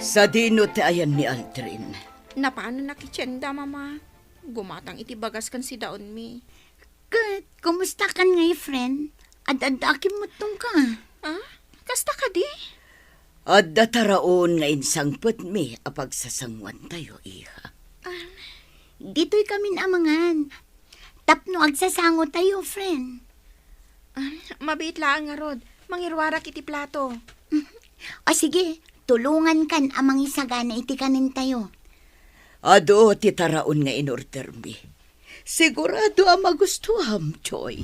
[SPEAKER 8] Sa dino ti ayan ni Aldrin.
[SPEAKER 4] Napano nakityenda, mama? Gumatang iti bagas kan si daon mi.
[SPEAKER 7] Kat, kumusta kan ngay, friend? Ad-adakim mo tong ka.
[SPEAKER 4] Kasta ka di?
[SPEAKER 8] Adda taraon nga insangpet mi apag sasangwan tayo, iha.
[SPEAKER 7] Dito'y kamin amangan. Tapno agsasango tayo, friend.
[SPEAKER 4] Mabait lang nga rod. Mangirwarak iti plato.
[SPEAKER 7] O sige, tulungan kan amang isagana iti kanin tayo.
[SPEAKER 8] Ado ti taraon nga inorder mi. Sigurado ang magustuham, Joy.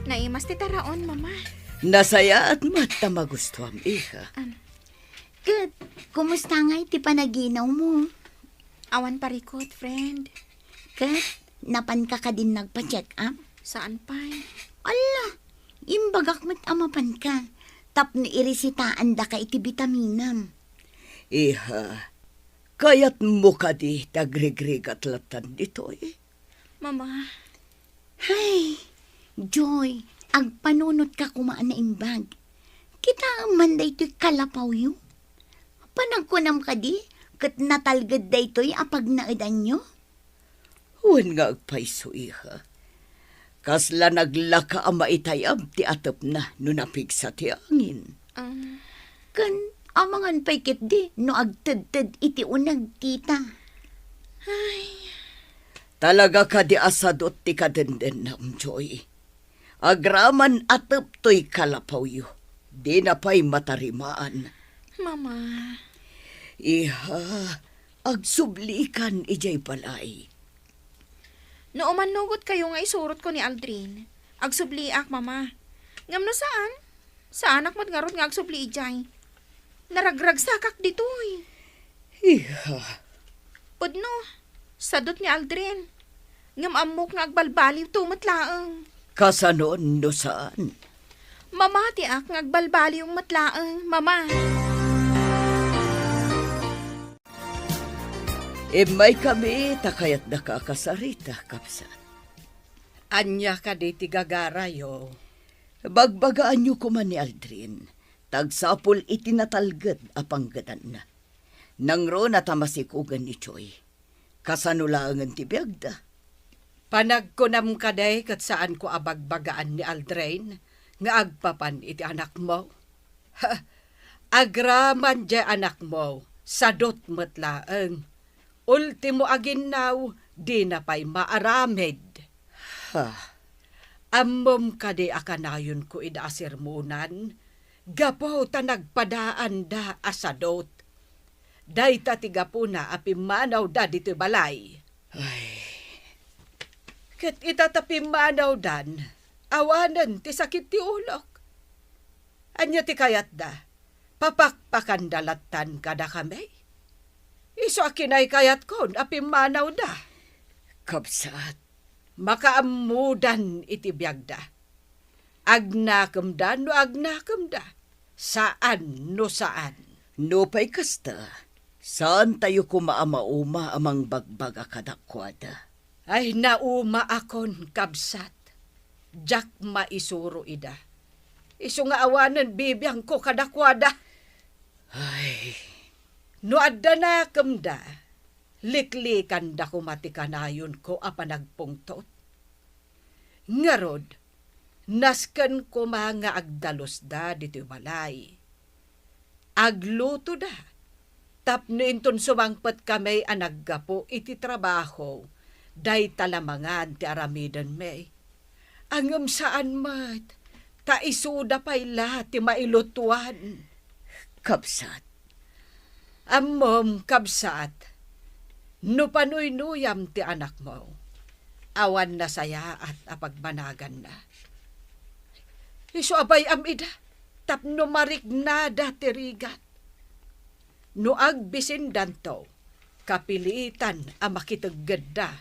[SPEAKER 4] Naimas ti taraon, mama.
[SPEAKER 8] Nasaya at mata magustuham, iha.
[SPEAKER 7] Kat, kumusta nga iti panaginaw mo?
[SPEAKER 4] Awan parikot, friend.
[SPEAKER 7] Kat, napan ka din nagpa-check up?
[SPEAKER 4] Saan pa?
[SPEAKER 7] Ala, imbagak met amapan ka. Tapno irisitaan da ka iti bitaminam.
[SPEAKER 8] Iha, kayat mo ka di tagrig-rig at latan dito, eh.
[SPEAKER 4] Mama.
[SPEAKER 7] Hay, Joy, agpanunot ka kumaan na imbag. Kita man da ito'y kalapaw yu. Panagkunam ka di, kat natalgad da ito'y apag naadan nyo.
[SPEAKER 8] Huwag nga agpaiso, iha. Kasla naglaka ang maitayab ti atap na no napigsa ti angin.
[SPEAKER 7] Kan, amangan pa'y kit di, no agtad-tad iti unag tita.
[SPEAKER 8] Talaga ka di asadot ti kadenden nam, Joy. Agraman atap to'y kalapaw yu. Di na pa'y matarimaan.
[SPEAKER 4] Mama.
[SPEAKER 8] Iha, agsublikan ijay balay.
[SPEAKER 4] No umanugot kayo nga isurot ko ni Aldrin. Agsubliak, mama. Ngam no saan? Sa anak mo't ngarot nga agsubli ijay. Naragrag sakak ditoy.
[SPEAKER 8] Iha,
[SPEAKER 4] Pudno, sadot ni Aldrin. Ngam amok nga agbalbaliw tumat laeng.
[SPEAKER 8] kasanon no saan?
[SPEAKER 4] Mamati ak ngagbalbali yung matlaang, mama.
[SPEAKER 8] May kami, takayat na kakasarita, kapsat.
[SPEAKER 5] Anya ka di tigagarayo.
[SPEAKER 8] Bagbagaan niyo kuman ni Aldrin. Tagsapol itinatalgad apanggadan na. Nangro na tamasikugan ni Choy. Kasanulangan ti biyagda.
[SPEAKER 5] Panagkunam ka day kat saan ko abagbagaan ni Aldrain, nga agpapan iti anak mo. Ha, agraman di anak mo, sadot matlaang. Ultimo aginaw, di na pa'y maaramid.
[SPEAKER 8] Ha,
[SPEAKER 5] Ammom ka di akanayon ko idasirmunan, gapaw ta nagpadaan da asadot. Day ta tigapuna apimanaw da dito balay. Kat itatapimanaw dan, awanan ti sakit ti ulok. Anya ti kayat da, papakpakan dalatan kada kami. Iso akinay kayat kon, apimanaw da.
[SPEAKER 8] kapsat.
[SPEAKER 5] Makaamudan iti biyagda. Agnakam da no agnakam da. Saan no saan.
[SPEAKER 8] No pa'y kasta. Saan tayo kumaama-uma amang bagbaga kadakwada?
[SPEAKER 5] Ay nauma akon kabsat. Jak maisuro ida. Iso nga awanan bibiyang ko kadakwada.
[SPEAKER 8] Ay,
[SPEAKER 5] No adda na kamda, liklikan da kumatikanayon ko apanagpungtot. Ngarod, nasken ko mga agdalos da dito balay. Agluto da, tapno inton sumangpat kami anaggapo iti trabaho, day talamangan ti aramidan me. Angam saan mat, taisuda pa'y lahat ti mailutuan.
[SPEAKER 8] kapsat.
[SPEAKER 5] Ammom kabsat, no panuy-nuyam ti anak mo, awan na saya at apagbanagan na. Iso abay amida, tapno marignada ti rigat. No agbisin danto, kapilitan ang makitaggada.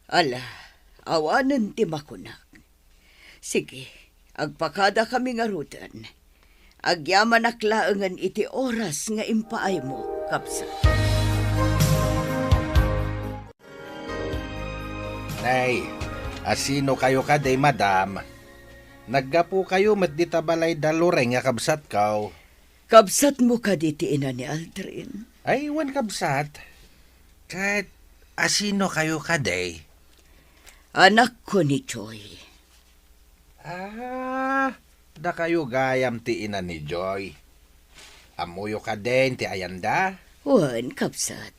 [SPEAKER 8] Ala, awanan ti makunak. Sige, agpakada kami nga rutan. Agyaman aklaangan iti oras nga impaay mo, kapsat.
[SPEAKER 9] Nay, asino kayo kaday, madam? Naggapo kayo met di tabalay dalureng nga kabsat kaw.
[SPEAKER 8] Kapsat mo ka diti ina ni Aldrin.
[SPEAKER 9] Ay, wan kabsat. Kahit asino kayo kaday?
[SPEAKER 8] Anak ko ni Choy.
[SPEAKER 9] Da kayo gayam ti ina ni Joy. Amuyo ka din ti ayanda.
[SPEAKER 8] Wan, kapsat.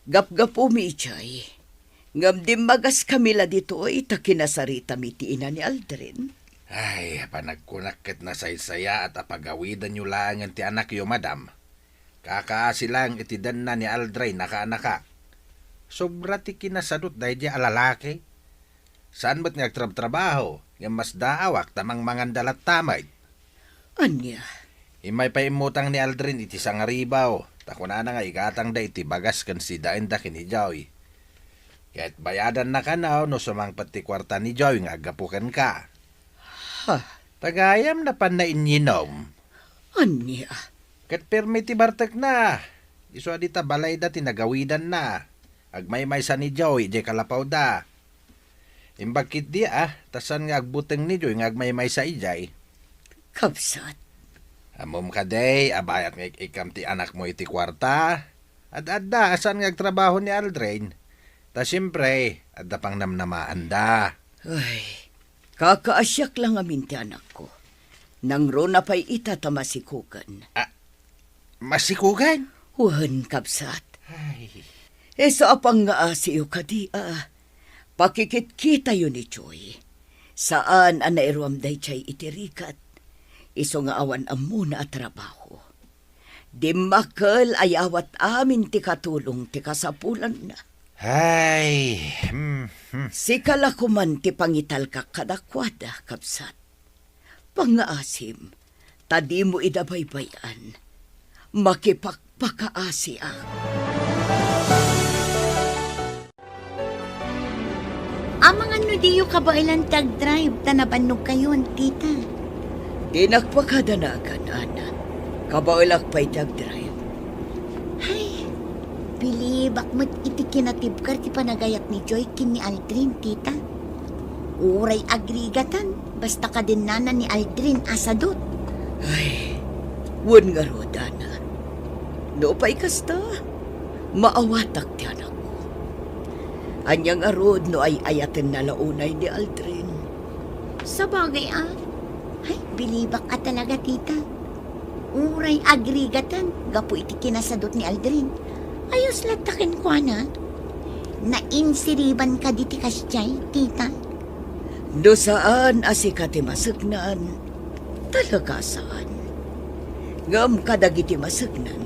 [SPEAKER 8] Gap-gapo mi ichay. Ngam di magas kamila dito ay takinasarita mi ti ina ni Aldrin.
[SPEAKER 9] Ay, panagkunakit na saysaya at apagawidan nyo lang ti anak yo, madam. Kakaasi lang itidan na ni Aldrin naka-anaka. Sobra ti kinasadot dahi di alalaki. Saan ba't nagtrabaho? Yung mas daawak tamang mangandalat tamay.
[SPEAKER 8] Anya?
[SPEAKER 9] Imay pa imutang ni Aldrin iti sangaribaw. Takuna na nga igatang da iti bagas kan si dain da kini Joy. Kahit bayadan na ka na no sumangpat ti kwarta ni Joy nga agapukan ka.
[SPEAKER 8] Ha?
[SPEAKER 9] Tagayam na pan na inyinom.
[SPEAKER 8] Anya?
[SPEAKER 9] Kat permi ti bartek na. Iso adita balay da tinagawidan na. Agmay-may sa ni Joy, di kalapaw da. Imbakit di tasan nga agbuteng ni Joy nga agmay-may sa ijay.
[SPEAKER 8] Kapsat.
[SPEAKER 9] Amom ka day, abayat nga ikam ti anak mo iti kwarta. At adda, asan nga agtrabaho ni Aldrin. Ta siyempre, adda pang namnamaan da.
[SPEAKER 8] Ay, kakaasyak lang amin ti anak ko. Nangro na pa'y itatamasikukan.
[SPEAKER 9] Masikugan?
[SPEAKER 8] Wan, kapsat.
[SPEAKER 9] Ay,
[SPEAKER 8] Sa apang nga asiyo kadi pakikit-kita yun ni Choy. Saan anairuam day chay itirikat. Iso nga awan amuna at trabaho. Di makal ayawat amin ti katulong ti kasapulan na.
[SPEAKER 9] ay,
[SPEAKER 8] Si kalakuman ti pangital ka kadakwada, kapsat. Pangaasim, tadi mo idabaybayan. Makipagpakaasi ang.
[SPEAKER 7] Amang ano diyo kabailan tag-drive, tanabanog kayo, tita.
[SPEAKER 8] Tinagpakadanagan, Ana. Kabaulak pa'y tag-drive.
[SPEAKER 7] Ay, bilibak mo't iti kinatibkar ti panagayat ni Joy kin ni Aldrin, tita. Uray agrigatan, basta ka din nana ni Aldrin asadot.
[SPEAKER 8] Ay, wun nga ro, Ana. No pa'y kasta, maawatak ti anak ko. Anyang arod no ay ayaten na launay ni Aldrin.
[SPEAKER 7] Sa bagay ay, bilibak ka talaga, tita. Uray agrigatan, gapo iti kinasadot ni Aldrin. Ayos latakin ko, na. Nainsiriban ka diti kasyay, tita.
[SPEAKER 8] No saan asikati masagnan, talaga saan. Ngam kadagiti masagnan,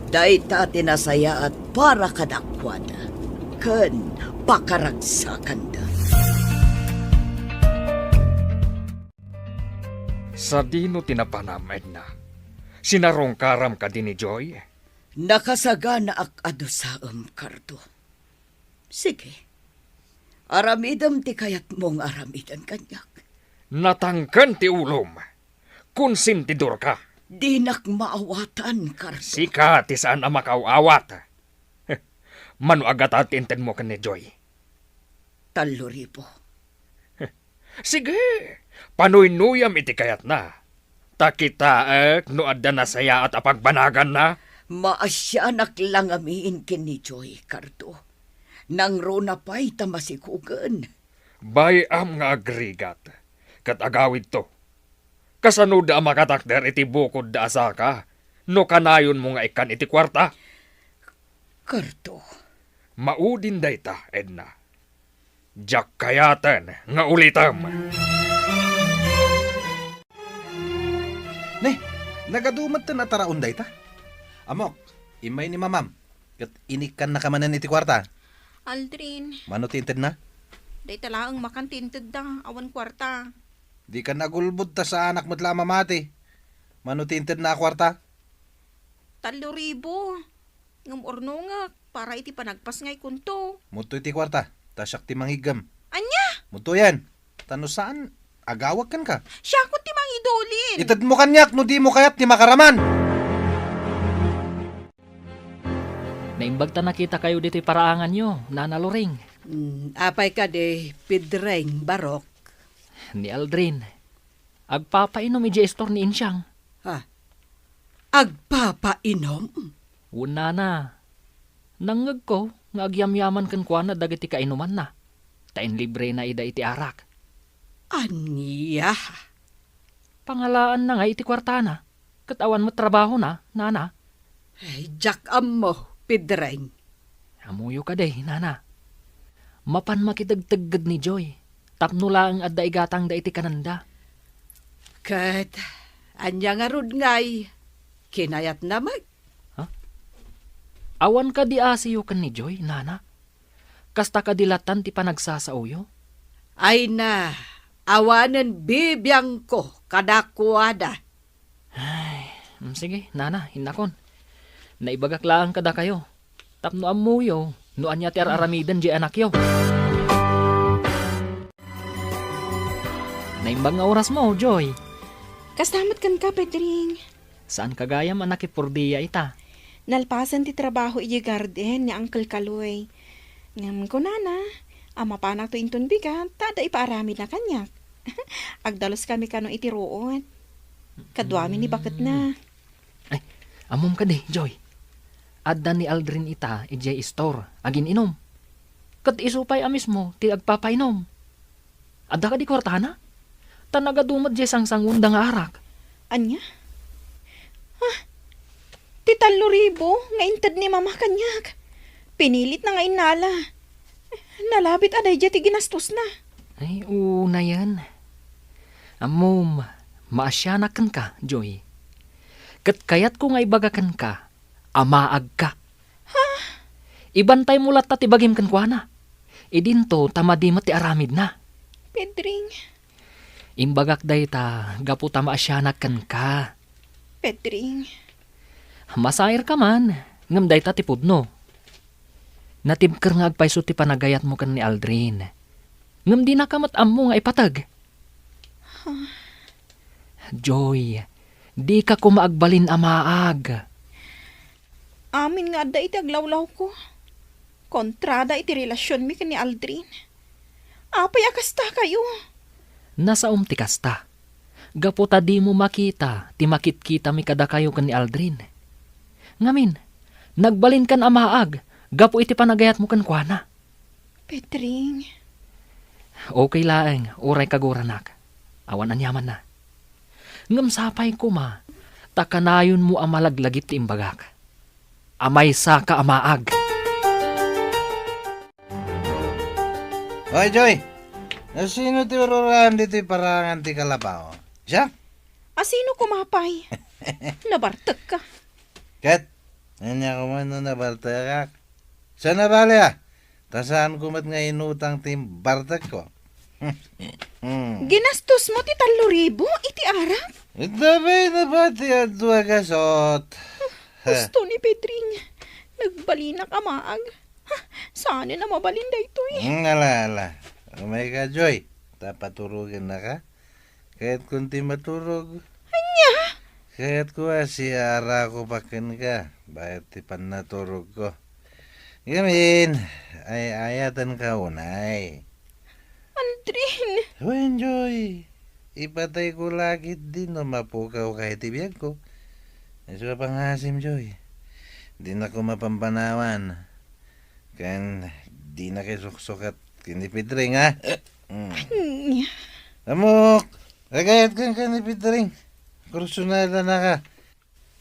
[SPEAKER 8] day ta tinasaya at para kadakwana, kan pakaragsakan da.
[SPEAKER 6] Sa dino tinapanamad na. Sinarong karam ka din ni Joy.
[SPEAKER 8] Nakasagana ak ado sa kardo. Sige, aramidam ti kayat mong aramidan kanyak.
[SPEAKER 6] Natangkan ti ulom. Konsentidor ka.
[SPEAKER 8] Dinak maawatan, kardo.
[SPEAKER 6] Sika ti saan ang makaawat. Mano agat at inten mo ka ni Joy.
[SPEAKER 8] 3,000.
[SPEAKER 6] Sige, panuynuyam iti kayat na. Takitaak no adda na saya at apagbanagan na.
[SPEAKER 8] Maasyanak lang amiin kini Joy, kardo. Nang rona pa'y tamasikugan.
[SPEAKER 6] Bayam nga agrigat. Kat agawid to. Kasano da makatakder iti bukod da asaka. No kanayon mo nga ikan iti kwarta.
[SPEAKER 8] Kardo.
[SPEAKER 6] Maudin dayta, Edna. Jak kayaten nga ulitam.
[SPEAKER 3] Ne, nagadumat ta na taraon day ta. Amok, imay ni mamam. Kat inikan na kamanan iti kwarta.
[SPEAKER 4] Aldrin,
[SPEAKER 3] Mano tinted na?
[SPEAKER 4] day talaang makantinted da, awan kwarta.
[SPEAKER 3] Di ka nagulbod ta sa anak mo't lama mati. Mano tinted na kwarta?
[SPEAKER 4] 3,000. Ngam orno nga, para iti panagpas ngay kunto.
[SPEAKER 3] Muto iti kwarta. Tasyak ti manghigam.
[SPEAKER 4] Anya,
[SPEAKER 3] Muto yan. Tano saan? Agawag kan ka.
[SPEAKER 4] siya ko ti mang idolin.
[SPEAKER 3] Itad mo kanyak no di mo kayat ni makaraman.
[SPEAKER 2] Naimbag ta nakita kayo dito paraangan nyo, Nana Loring.
[SPEAKER 5] Apay ka de pidreng barok.
[SPEAKER 2] Ni Aldrin. Agpapainom iji estor ni Insyang.
[SPEAKER 5] Ha? Agpapainom?
[SPEAKER 2] Una na. Nangag ko, nga agyamyaman kan kwa na dagiti kainuman na. Tain libre na ida iti arak.
[SPEAKER 5] Anya?
[SPEAKER 2] Pangalaan na nga iti kwartana. Katawan mo trabaho na, Nana.
[SPEAKER 5] Ay, jak mo, pidreng.
[SPEAKER 2] Amuyo ka day, Nana. Mapan makidagtaggad ni Joy. Tapno lang at daigatang da iti kananda.
[SPEAKER 5] Kat, anya nga rod ngay, kinayat na mag.
[SPEAKER 2] Awan ka di asiyo kan ni Joy, Nana. Kasta ka dilatan ti panagsasauyo.
[SPEAKER 5] Ay na, awanan bibiyang ko kadakwada.
[SPEAKER 2] Sige, Nana, hinakon. Naibagak lang kada kayo. Tapno amuyo, no anya ti aramidan di anak yo. Naimbang nga oras mo, Joy.
[SPEAKER 4] Kastamat kan ka, Pedring.
[SPEAKER 2] Saan kagayam anak ipurdiya ita?
[SPEAKER 4] Nalpasan ti trabaho iji garden ni Uncle Kaloy. Ngam ko nana, ama panak to inton bigat, tada ipaarami na kanyak. Agdalos kami kanong iti roon. Kadwami ni bakit na.
[SPEAKER 2] Ay, amom ka di, Joy. Adda ni Aldrin ita, ijay store, agin inom. Kat isupay amis mo, ti agpapainom. Adda ka di kwartana? Tanaga dumad jay sangsangunda nga arak.
[SPEAKER 4] Anya? Ti 3,000 nga intad ni mama kanyak. Pinilit na nga inala. Nalabit aday dya ti ginastos na.
[SPEAKER 2] Ay, una yan. Amom, maasyanakan ka, Joy. Kat kayat ko nga ibagakan ka, amaag ka. Ha? Ibantay mo lat ti bagim kan kwa na. Idinto, tamadi mo ti aramid na.
[SPEAKER 4] Pedring,
[SPEAKER 2] Imbagak day ta, gapu ta maasyanakan ka.
[SPEAKER 4] Pedring.
[SPEAKER 2] Masair ka man, ngam day ta ti pudno. Natibker nga agpaiso ti panagayat mo kan ni Aldrin. Ngam di na kamat ammo nga ipatag. Joy, di ka ko maagbalin amaag.
[SPEAKER 4] Amin nga da iti aglawlaw ko. Kontrada iti relasyon mi kani Aldrin. Apay akasta kayo.
[SPEAKER 2] Nasa ti kasta. Gaputa di mo makita, ti makit-kita mi kada kayo kan ni Aldrin. Ngamin, nagbalin kan amaag, gapu iti panagayat mo kan kuana.
[SPEAKER 4] Pedring,
[SPEAKER 2] Okay laeng, uray kaguranak. Awan anyaman na. Ngam sapay ko ma, takanayon mo amalaglagit ti imbagak. Amay sa ka amaag.
[SPEAKER 9] Oy, Joy! Sino ti ururan dito parangan ti kalabaw? Siya?
[SPEAKER 4] asino kumapay? Nabartag ka.
[SPEAKER 9] Kat, nanya ko man na bartakak. Sana bali tasaan ko mat nga inutang tim bartak ko.
[SPEAKER 4] Ginastos mo ti 3,000 iti arap.
[SPEAKER 9] Itabi na ba ti adwa gasot?
[SPEAKER 4] Gusto ni Pedring. Nagbalinak amaag. Saan na mabalin da ito eh.
[SPEAKER 9] Ala. Umay ka, Joy. Tapaturugin na ka. Kahit kunti maturog.
[SPEAKER 4] Anya?
[SPEAKER 9] Kahit ko si ara ko pakin ka. Bayat ti pan naturog ko. Gamin, ay ayatan ka unay.
[SPEAKER 4] Aldrin.
[SPEAKER 9] Wen, Joy. Ipatay ko lagit din no mapukaw kahit ibiyag ko. Iso pangasim, Joy. Di na ko mapampanawan. Kan di na kay suksukat kinipidring, ha?
[SPEAKER 4] Anya.
[SPEAKER 9] Amok! Agayat kang kanipidring. Kursunada na ka.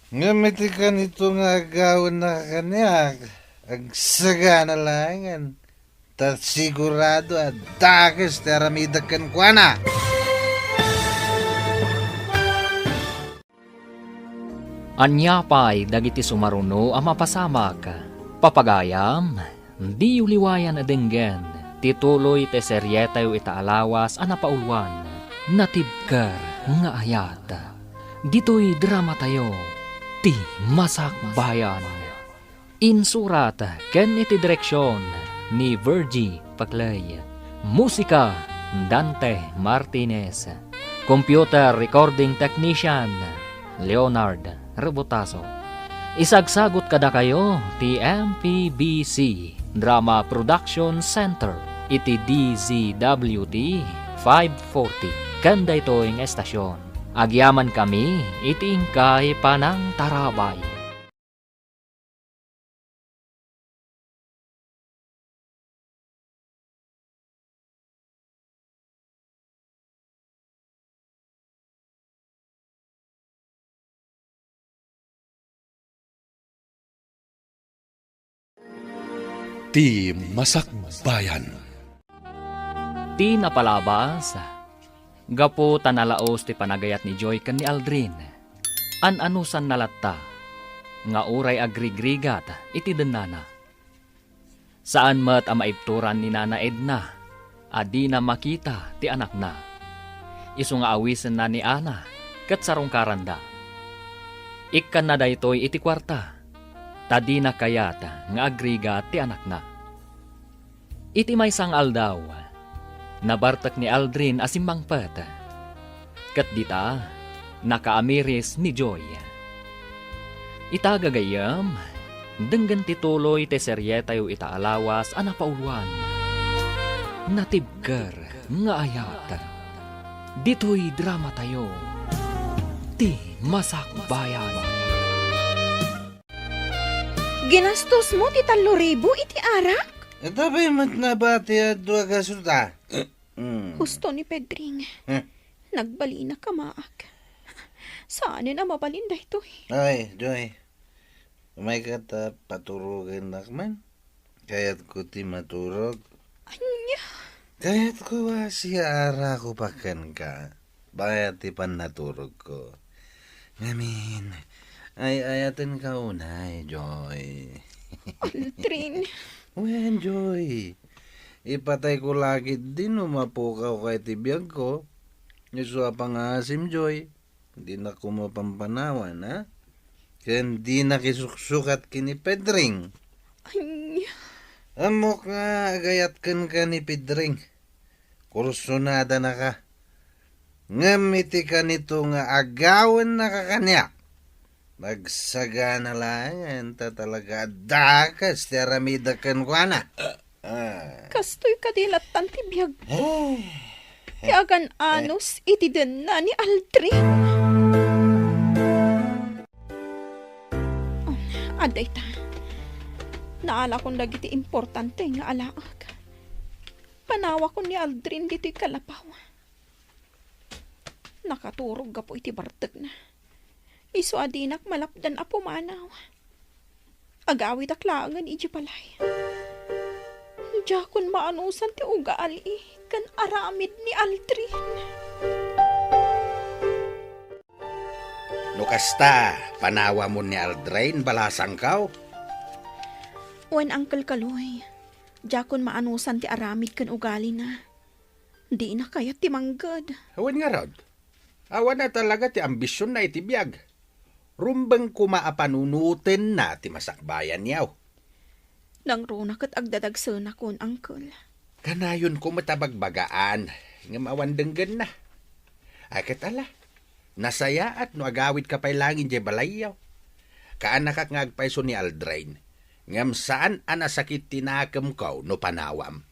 [SPEAKER 9] Ngamiti ka nito nga agawin na kanya. Agsaga na langan. Ta sigurado at dakas teramidag kan kuana.
[SPEAKER 2] Anya pa'y dagiti sumaruno ang mapasamak. Papagayam, di uliwayan adenggen, tituloy te seryetayo itaalawas ang napaulwan, natibker nga ayat. Dito'y drama tayo, ti Masak Bayan. Insurat ken iti direksyon ni Virgie Paclay. Musika, Dante Martinez. Computer Recording Technician, Leonard Rebotaso. Isagsagot kada kayo ti MPBC Drama Production Center iti DZWT 540 kanda ito'ing estasyon. Agyaman kami iti ingkay panang tarabay.
[SPEAKER 1] Ti Masak Bayan.
[SPEAKER 2] Ti napalabas, gapo tanalaos ti panagayat ni Joy ken ni Aldrin. An-anusan nalatta, nga uray agrigrigat iti denana. Saan met ang maibturan ni Nana Edna, adi na makita ti anak na. Isu nga awisen na ni Ana, ket sarong karanda. Ikkan na daytoy iti kwarta, tadi na kayat nga agrigat ti anak na. Iti may sang aldaw, nabartak ni Aldrin asimbang pet. Kat dita, nakaamiris ni Joy. Itagagayam, denggan tituloy te seryetayo itaalawas ang napauluan. Natibker nga ayat. Dito'y drama tayo, ti Masak Bayan.
[SPEAKER 4] Ginastos mo ti 3,000 iti arak.
[SPEAKER 9] Ito ba yung mat na ba ti adwa gasuta?
[SPEAKER 4] Gusto ni Pedring. Nagbali na kamaag. Saan na mabalin da ito eh.
[SPEAKER 9] Ay, Joy. Umay ka ta paturugin nakman. Kaya't ko ti maturog.
[SPEAKER 4] Anya.
[SPEAKER 9] Kaya't ko si ara ko pakan ka. Bayat ti pan naturog ko. Ngamin, ay ayatin ka unay, Joy.
[SPEAKER 4] Aldrin.
[SPEAKER 9] Wen, Joy. Ipatay ko lagi din umapukaw kay tibiyag ko. Yuswa pangasim, Joy. Hindi na ko mapampanawan, ha? Kaya hindi na kisuksukat kini Pedring.
[SPEAKER 4] Anya.
[SPEAKER 9] Amok nga agayat kan ka ni Pedring. Kursunada na ka. Ngamiti ka nito nga agawan na kakanya. Nagsagana lang, enta talaga dakas ti aramida kan kwa na.
[SPEAKER 4] Kastoy kadilatan ti biyag ko. Yagan anos iti den na ni Aldrin. Aday ta. Naala kong dagiti importante nga alaag. Panawa ko ni Aldrin dito'y kalapaw. Nakaturog ga po iti bartag na. Iso adinak malapdan apo manaw. Agawid aklangan iji palay. Jakon maanusan ti ugaali kan aramid ni Aldrin.
[SPEAKER 9] Nukasta, panawa mo ni Aldrin balasang kaw.
[SPEAKER 4] Wen Uncle Kaloy, jakon maanusan ti aramid kan ugali na. Di na kaya ti manggad.
[SPEAKER 9] Awan nga rod. Awan na talaga ti ambisyon na itibiyag. Rumbang kumaapanunutin na ti masakbayan yaw.
[SPEAKER 4] Nang runa kat agdadagsana kon, Uncle.
[SPEAKER 9] Kanayon ko matabagbagaan, nga mawandenggan na. Akit ala, nasaya at no agawid ka pa'y langin di balayaw. Kaan nakakngagpaiso ni Aldrin, ngam saan anasakit tinakam ko no panawam.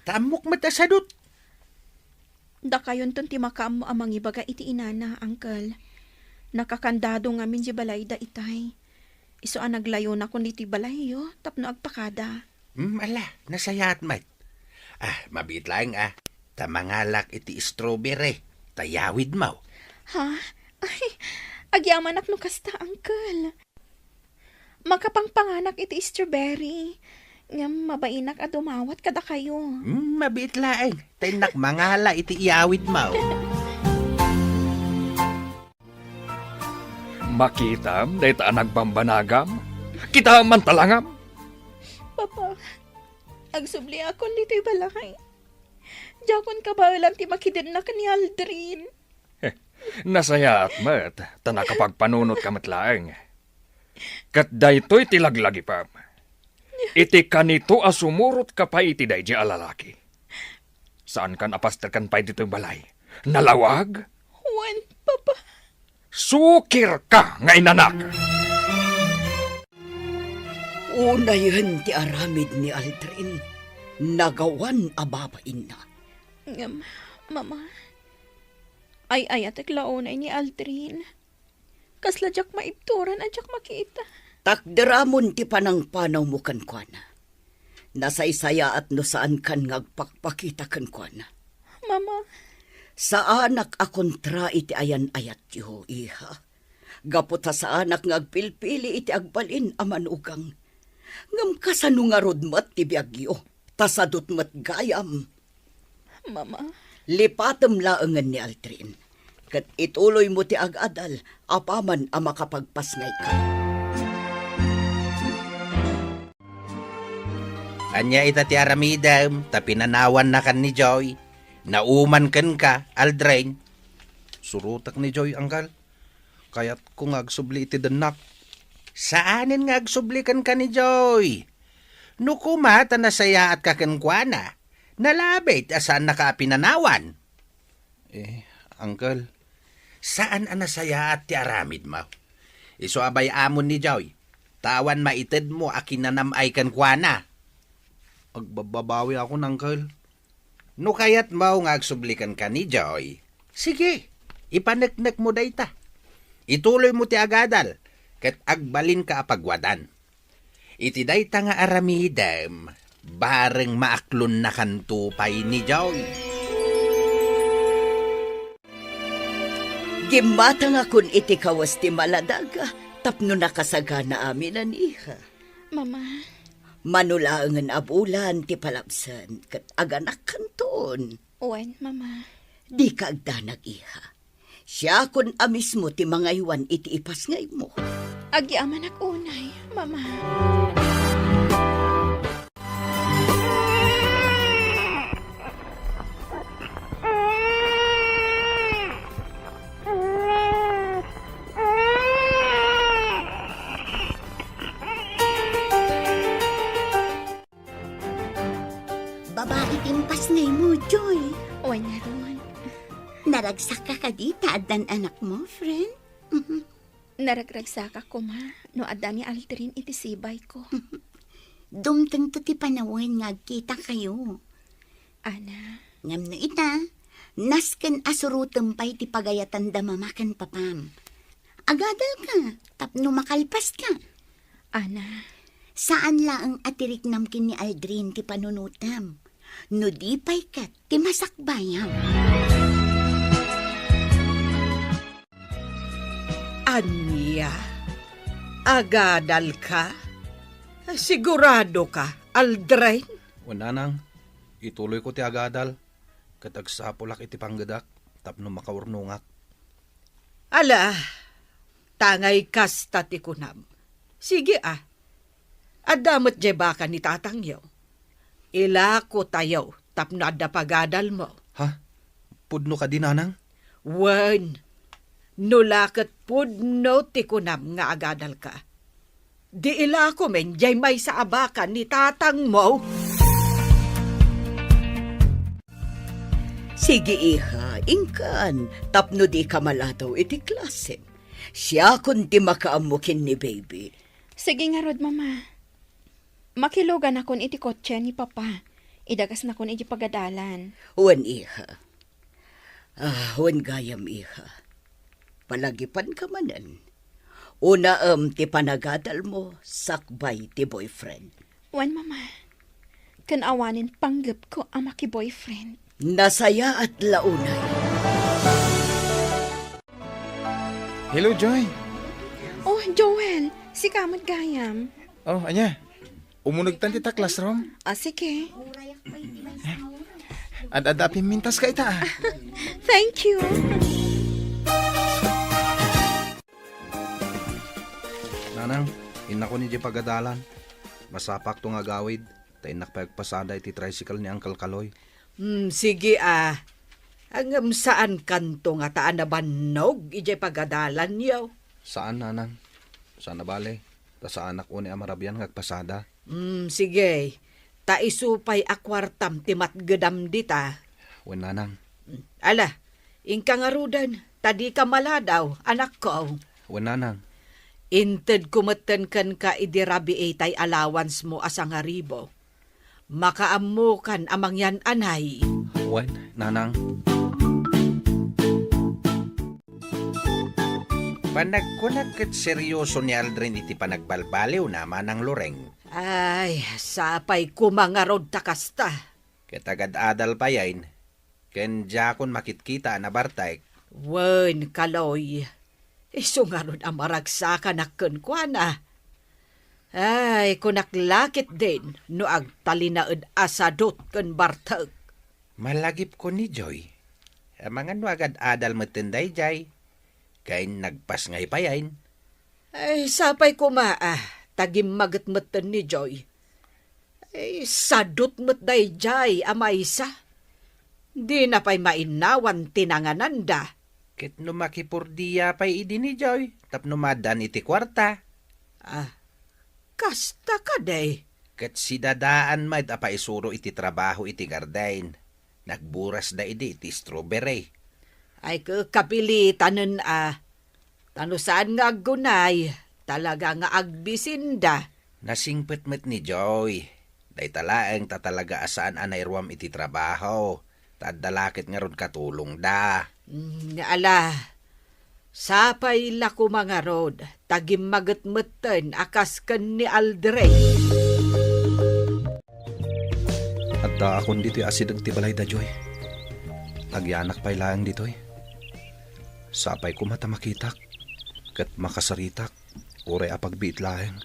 [SPEAKER 9] Tamok matasadot.
[SPEAKER 4] Da kayon ton ti makam mo amang ibaga iti inana, Uncle. Nakakandado ngamin di balay da itay. Iso ang naglayo na kundi ti balayo, tapno agpakada.
[SPEAKER 9] Ala, nasaya at mat. Mabit lang tamangalak iti strawberry, tayawid mo.
[SPEAKER 4] Ha? Ay, agyaman ak no kasta, Uncle. Makapangpanganak iti strawberry. Ngam mabainak at dumawat kada kayo.
[SPEAKER 9] Mabit lang, tinak mangala iti iyawid mo.
[SPEAKER 6] Makitam, dahi taan nagbambanagam. Kita man talangam.
[SPEAKER 4] Papa, agsubli ako dito'y balakay. Jakon ka ba lang ti makidin na ka ni Aldrin?
[SPEAKER 6] Nasaya at mat, tanakapagpanunot ka matlaeng. Kat daytoy tilaglagi pa. Iti kanito asumurot ka pa iti daydi alalaki. Saan kan apaster kan pa dito'y balay? Nalawag?
[SPEAKER 4] Juan, Papa.
[SPEAKER 6] Sukir ka nga inanak.
[SPEAKER 8] Unayan ti aramid ni Aldrin. Nagawan ababain na.
[SPEAKER 4] Mama. Ay atek launay ni Aldrin. Kasla jak maipturan at jak makita.
[SPEAKER 8] Takderamon ti panang-panaw mo kankwana. Nasaysaya at no saan kan ngagpakpakita kankwana.
[SPEAKER 4] Mama.
[SPEAKER 8] Sa anak akontra iti ayan-ayat yu, iha. Gaputa sa anak ngagpilpili iti agbalin amanugang. Ngam kasano nga rodmat ti biagyo, tasadot mat gayam.
[SPEAKER 4] Mama.
[SPEAKER 8] Lipatem laengan ni Aldrin. Kat ituloy mo ti agadal, apaman ang makapagpasngay ka.
[SPEAKER 9] Anya ita ti aramidam, tapinanawan na kan ni Joy. Nauman kan ka, Aldrin. Surutak ni Joy, Angkal. Kaya't kung agsubli iti denak. Saanin nga agsubli kan ka ni Joy? Nukuma, tanasaya at kakankwana. Nalabit, asan nakaapinanawan? Angkal, saan anasaya at ti aramid mo? Iso abay amon ni Joy. Tawan maited mo akinanamay kankwana. Agbababawi ako, Angkal. No kayat mao nga agsublikan ka ni Joy. Sige, ipaneknek mo dayta. Ituloy mo ti agadal, ket agbalin ka apagwadan. Iti dayta nga aramidem, bareng maaklon na kantupay ni Joy.
[SPEAKER 8] Gimata nga kun iti kawas ti maladaga, tapno nakasagana amin an iha.
[SPEAKER 4] Mama.
[SPEAKER 8] Manulaangan abulan ti palapsan, kat aganak kanton.
[SPEAKER 4] Uwan, Mama.
[SPEAKER 8] Di ka agdanag iha. Siya kun amis mo ti mangaywan iti ipasngay mo.
[SPEAKER 4] Agyaman ak unay, Mama.
[SPEAKER 7] Babae timpas ngay mo, Joy.
[SPEAKER 4] Uwan na ron.
[SPEAKER 7] Naragsak ka kadita addan anak mo, friend.
[SPEAKER 4] Naragragsak ako, ma. No adda ni Aldrin iti sibay ko.
[SPEAKER 7] Dumteng to ti panawin nga kita kayo.
[SPEAKER 4] Ana,
[SPEAKER 7] Ngam no ita, nasken asurutem pay ti pagayatan da mamakan papam. Agadal ka, tapno makalpas ka.
[SPEAKER 4] ana,
[SPEAKER 7] Saan laang atirik namkin ni Aldrin ti panunutam? No di pay kat ti masakbayam.
[SPEAKER 5] Anya, agadal ka? Sigurado ka, Aldrin?
[SPEAKER 3] Wala nang, ituloy ko ti agadal. Katagsapulak iti panggadak, tapno makaurnungak.
[SPEAKER 5] Ala, tangay kasta ti kunam. Sige Adamot je baka ni tatangyaw. Ila ko tayaw, tapno adda pagadal mo.
[SPEAKER 3] Ha? Pudno ka din, nanang?
[SPEAKER 5] Wen, nulakat pudno ti kunam nga agadal ka. Di ila ko men, jay may sa abakan ni tatang mo. Sige iha, ingkan, tapno di ka malataw iti klase. Siya kundi makaamukin ni baby.
[SPEAKER 4] sige nga rod, mama. Makilogan akon iti kotse ni papa. Idagas na kon iti pagadalan.
[SPEAKER 5] Wen iha. Wen gayam iha. Palagipan ka manan. Una ti panagadal mo, sakbay ti boyfriend.
[SPEAKER 4] Wan, mama. Kanawanin panggap ko ang maki-boyfriend.
[SPEAKER 5] Nasaya at launay.
[SPEAKER 10] Hello, Joy.
[SPEAKER 4] Oh, Joel. Si Kamot Gayam.
[SPEAKER 10] Oh, anya. Umunagtan kita classroom.
[SPEAKER 4] Sige.
[SPEAKER 10] Ad-adapin mintas ka ita.
[SPEAKER 4] Thank you.
[SPEAKER 3] Nanang, inako ni di pagadalan. Masapak to nga gawid. Tainak pagpasada iti tricycle ni Uncle Kaloy.
[SPEAKER 5] Sige Angam saan kanto nga taan na banog, ije pagadalan yaw.
[SPEAKER 3] Saan, nanang? Saan na bale? Ta sa anak ko ni Amarabyan ngagpasada.
[SPEAKER 5] Sige. Ta isupay akwartam timat gedam dita.
[SPEAKER 3] Wen, nanang.
[SPEAKER 5] Ala, ingka nga rudan, tadi ka maladaw, anak ko.
[SPEAKER 3] Wen, nanang.
[SPEAKER 5] Inted kumeten kan ka idirabi tay allowance mo asang haribo. Makaamukan amang yan anay.
[SPEAKER 3] Wen, nanang.
[SPEAKER 9] Panagkunag kat seryoso ni Aldrin iti panagbalbaliw naman ang lureng.
[SPEAKER 5] Ay, sapay kumangarod takasta.
[SPEAKER 9] Katagad-adal pa yain. Ken jakon makitkita na bartay.
[SPEAKER 5] Wen, Kaloy. Isungarod ang maragsakan na kunkwana. Ay, kunaklakit din no agtalinaed asadot ken bartag.
[SPEAKER 9] Malagip ko ni Joy. Mga no agad-adal matinday jay. Kain nagpas ngay pa yain.
[SPEAKER 5] Ay, sapay tagim magat-matan ni Joy. Ay, sadot mat day jay, amaysa. Di na pa'y mainawan tinangananda.
[SPEAKER 9] Ket no makipurdiya pa'y idi ni Joy. Tapno madan iti kwarta.
[SPEAKER 5] Kasta ka day.
[SPEAKER 9] Ket si dadaan mad apa isuro iti trabaho iti gardain. Nagburas da idi iti strawberry.
[SPEAKER 5] Ay, kapilitanen Tano saan nga aggunay, talaga nga agbisinda.
[SPEAKER 9] Nasingpet met ni Joy. Day talaeng tatalaga asaan anayruam iti trabaho. Tadalakit nga ron katulong da.
[SPEAKER 5] Ala, sapay lako mga rod, tagim magat-matan akas ken ni Aldrin.
[SPEAKER 3] Adda akon dito asidag ti balay da, Joy. Agyanak pa'y laang dito'y. Sapay ko mata makitak. Kat makasaritak. Uray apagbiit laang.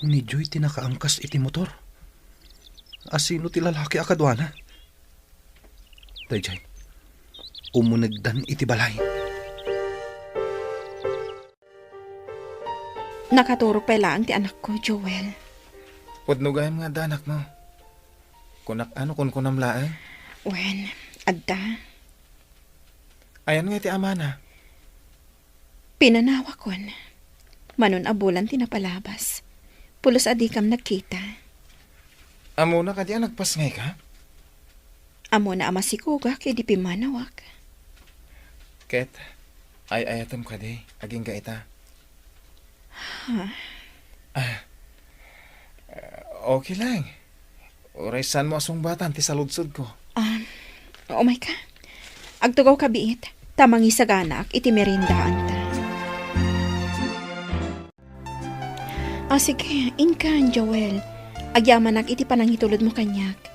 [SPEAKER 3] Ni Joy tinakaangkas iti motor. Asino ti lalaki akadwana? Dayjay, umunagdan iti balay.
[SPEAKER 4] Nakaturo pa lang ti anak ko, Joel.
[SPEAKER 10] Pudnugayam nga danak mo. Kunak ano kun kunamlaan?
[SPEAKER 4] Wen, adda.
[SPEAKER 10] Ayan nga ti amana.
[SPEAKER 4] Pinanawa kon. Manon abulan tinapalabas. Pulos adikam nagkita.
[SPEAKER 10] Amo na kadi nagpas ngay ka?
[SPEAKER 4] Amo na ama si Kuga kay di pimanawak.
[SPEAKER 10] Ket, ay ayatam ka di. Aging ka ita. Okay lang. Oraysan mo asong batan ti saludsod ko.
[SPEAKER 4] Oh my ka. Agtugaw ka biit. Tamang isaganak iti merindaan ta. Sige, inkan, Joel. Agyamanak iti panangitulod mo kanyak.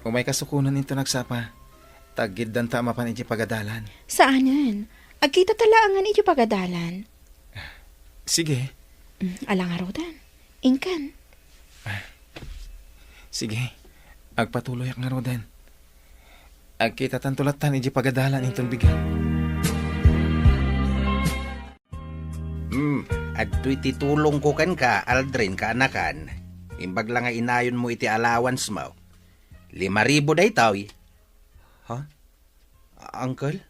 [SPEAKER 10] Kung may kasukunan ito nagsapa, tagid dan tama pa iti pagadalan.
[SPEAKER 4] Saanan? Agkita talaangan iti pagadalan.
[SPEAKER 10] Sige.
[SPEAKER 4] Alang arudan. Inkan.
[SPEAKER 10] Sige. Agpatuloy ak nga rodan. Agkita tantulatan iti pagadalan itong bigan.
[SPEAKER 9] At titulong ko kan ka, Aldrin, kaanakan. Imbag lang nga inayon mo iti allowance mo. 5,000 day tao. Ha? Uncle?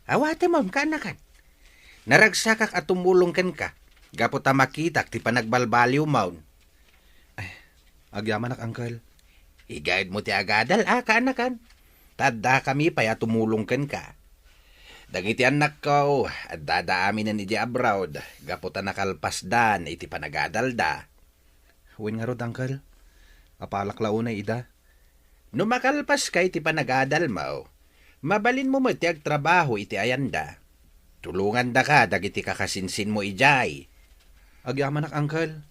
[SPEAKER 9] Awate mo, kaanakan. Naragsakak at tumulong kan ka. Gapo ta makitak ti panagbalbaliw mo. Ay, agyaman ak, Uncle. I-guide mo ti agadal, kaanakan. Tadda kami pa ya tumulong kan ka. Dagiti anak ko, at dadaamin na ni di abroad, gaputa nakalpas dan, iti panagadalda. Huwin nga rod, Uncle. Apalak launay, ida. No makalpas ka iti panagadal mo, mabalin mo ti agtrabaho iti ayanda. Tulungan da ka, dagiti kakasinsin mo ijay. Agyaman ak, Uncle.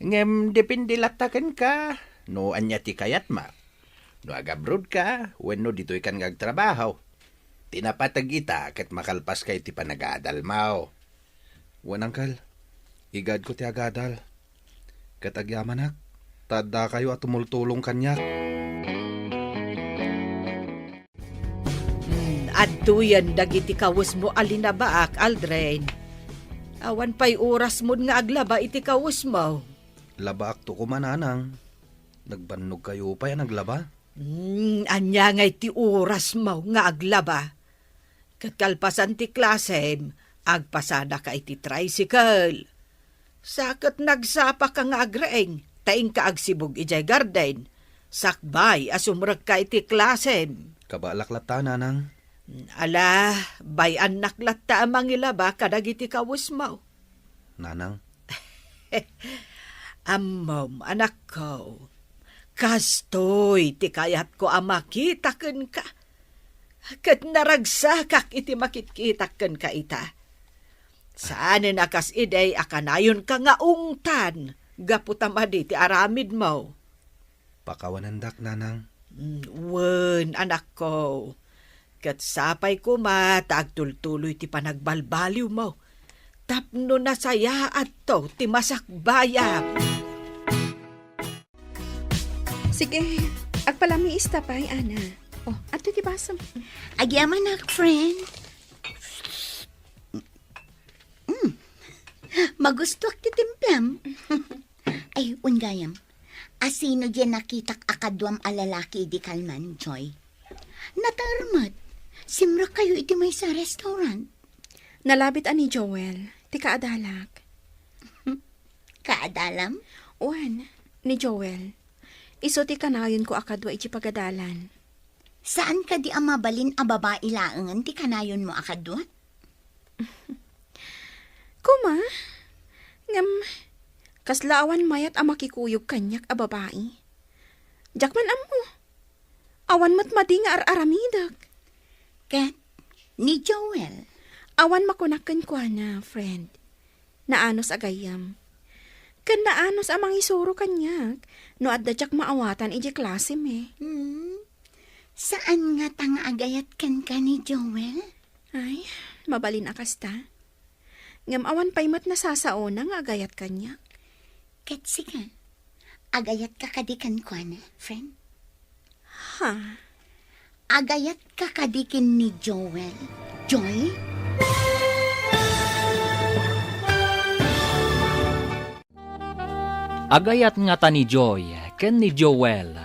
[SPEAKER 9] Ngem, depende latakan ka, no anya ti kayat ma. No agabroad ka, wenno dito'y kan agtrabaho. Tinapatag ita kat makalpas kay ti panagadal mao. Wan, Uncle. Igad ko ti agadal. Kat agyamanak, tadda kayo at tumultulong kanyak.
[SPEAKER 5] Adtuyan dagiti kawus mo alinabaak, Aldrin. Awan pa'y oras mo nga aglaba iti kawus mo.
[SPEAKER 9] Labak to kumananang. Nagbannog kayo pa yan naglaba.
[SPEAKER 5] Anya nga iti oras mo nga aglaba. Katkalpasan ti klasem, agpasada ka iti tricycle. Sakit nagsapa ka nga agraeng, taing ka agsibog ijay garden. Sakbay asumrag ka iti klasem.
[SPEAKER 9] Kabalaklata, nanang.
[SPEAKER 5] Ala, bayan naklatta amang ilaba kadag iti kawus mo.
[SPEAKER 9] Nanang.
[SPEAKER 5] Amom, anak ko. Kastoy, ti kayat ko amakitaken ka. Kat naragsakak iti makitkitaken ka ita. Saan nakas iday akanayon ka nga ungtan. Gaputamadi ti aramid mo.
[SPEAKER 9] Pakawanandak, nanang.
[SPEAKER 5] Wen, anak ko. Kat sapay ko matagtultuloy ti panagbalbaliw mo. Tapno na saya at to ti masakbayam.
[SPEAKER 4] Sige, agpalami istapay, Ana. Oh, ato ti basam.
[SPEAKER 7] Agyaman ak, friend. Magustuak ti timplam. Ay, ungayam. Asino dyan nakitak akadwam alalaki di kalman, Joy? Natarmat. Simra kayo iti may sa restaurant.
[SPEAKER 4] Nalabit ani Joel, ti kaadalak.
[SPEAKER 7] Kaadalam?
[SPEAKER 4] Uwan, ni Joel. Iso ti kanayon ko akadwa iti pagadalan.
[SPEAKER 7] Saan ka di amabalin a babae laangan ti kanayon mo akadwa?
[SPEAKER 4] Kuma, ngam, kaslaawan mayat a makikuyog kanyak a babae. Jakman amo, awan matmadi nga aramidak.
[SPEAKER 7] Kat, ni Joel.
[SPEAKER 4] Awan makunakan ko na, friend. Naanos agayam. Kan naanos amang isuro kanyak, no adda jak maawatan iji klase me.
[SPEAKER 7] Saan nga tanga agayat kan ka ni Joel?
[SPEAKER 4] Ay, mabalin akasta. Ngam awan pa'y mat nasasaona nga agayat kanya.
[SPEAKER 7] Kat sige, agayat ka kadikan ko na, friend.
[SPEAKER 4] Ha?
[SPEAKER 7] Agayat ka kadikin ni Joel. Joy?
[SPEAKER 2] Agayat nga ta ni Joy, ken ni Joel.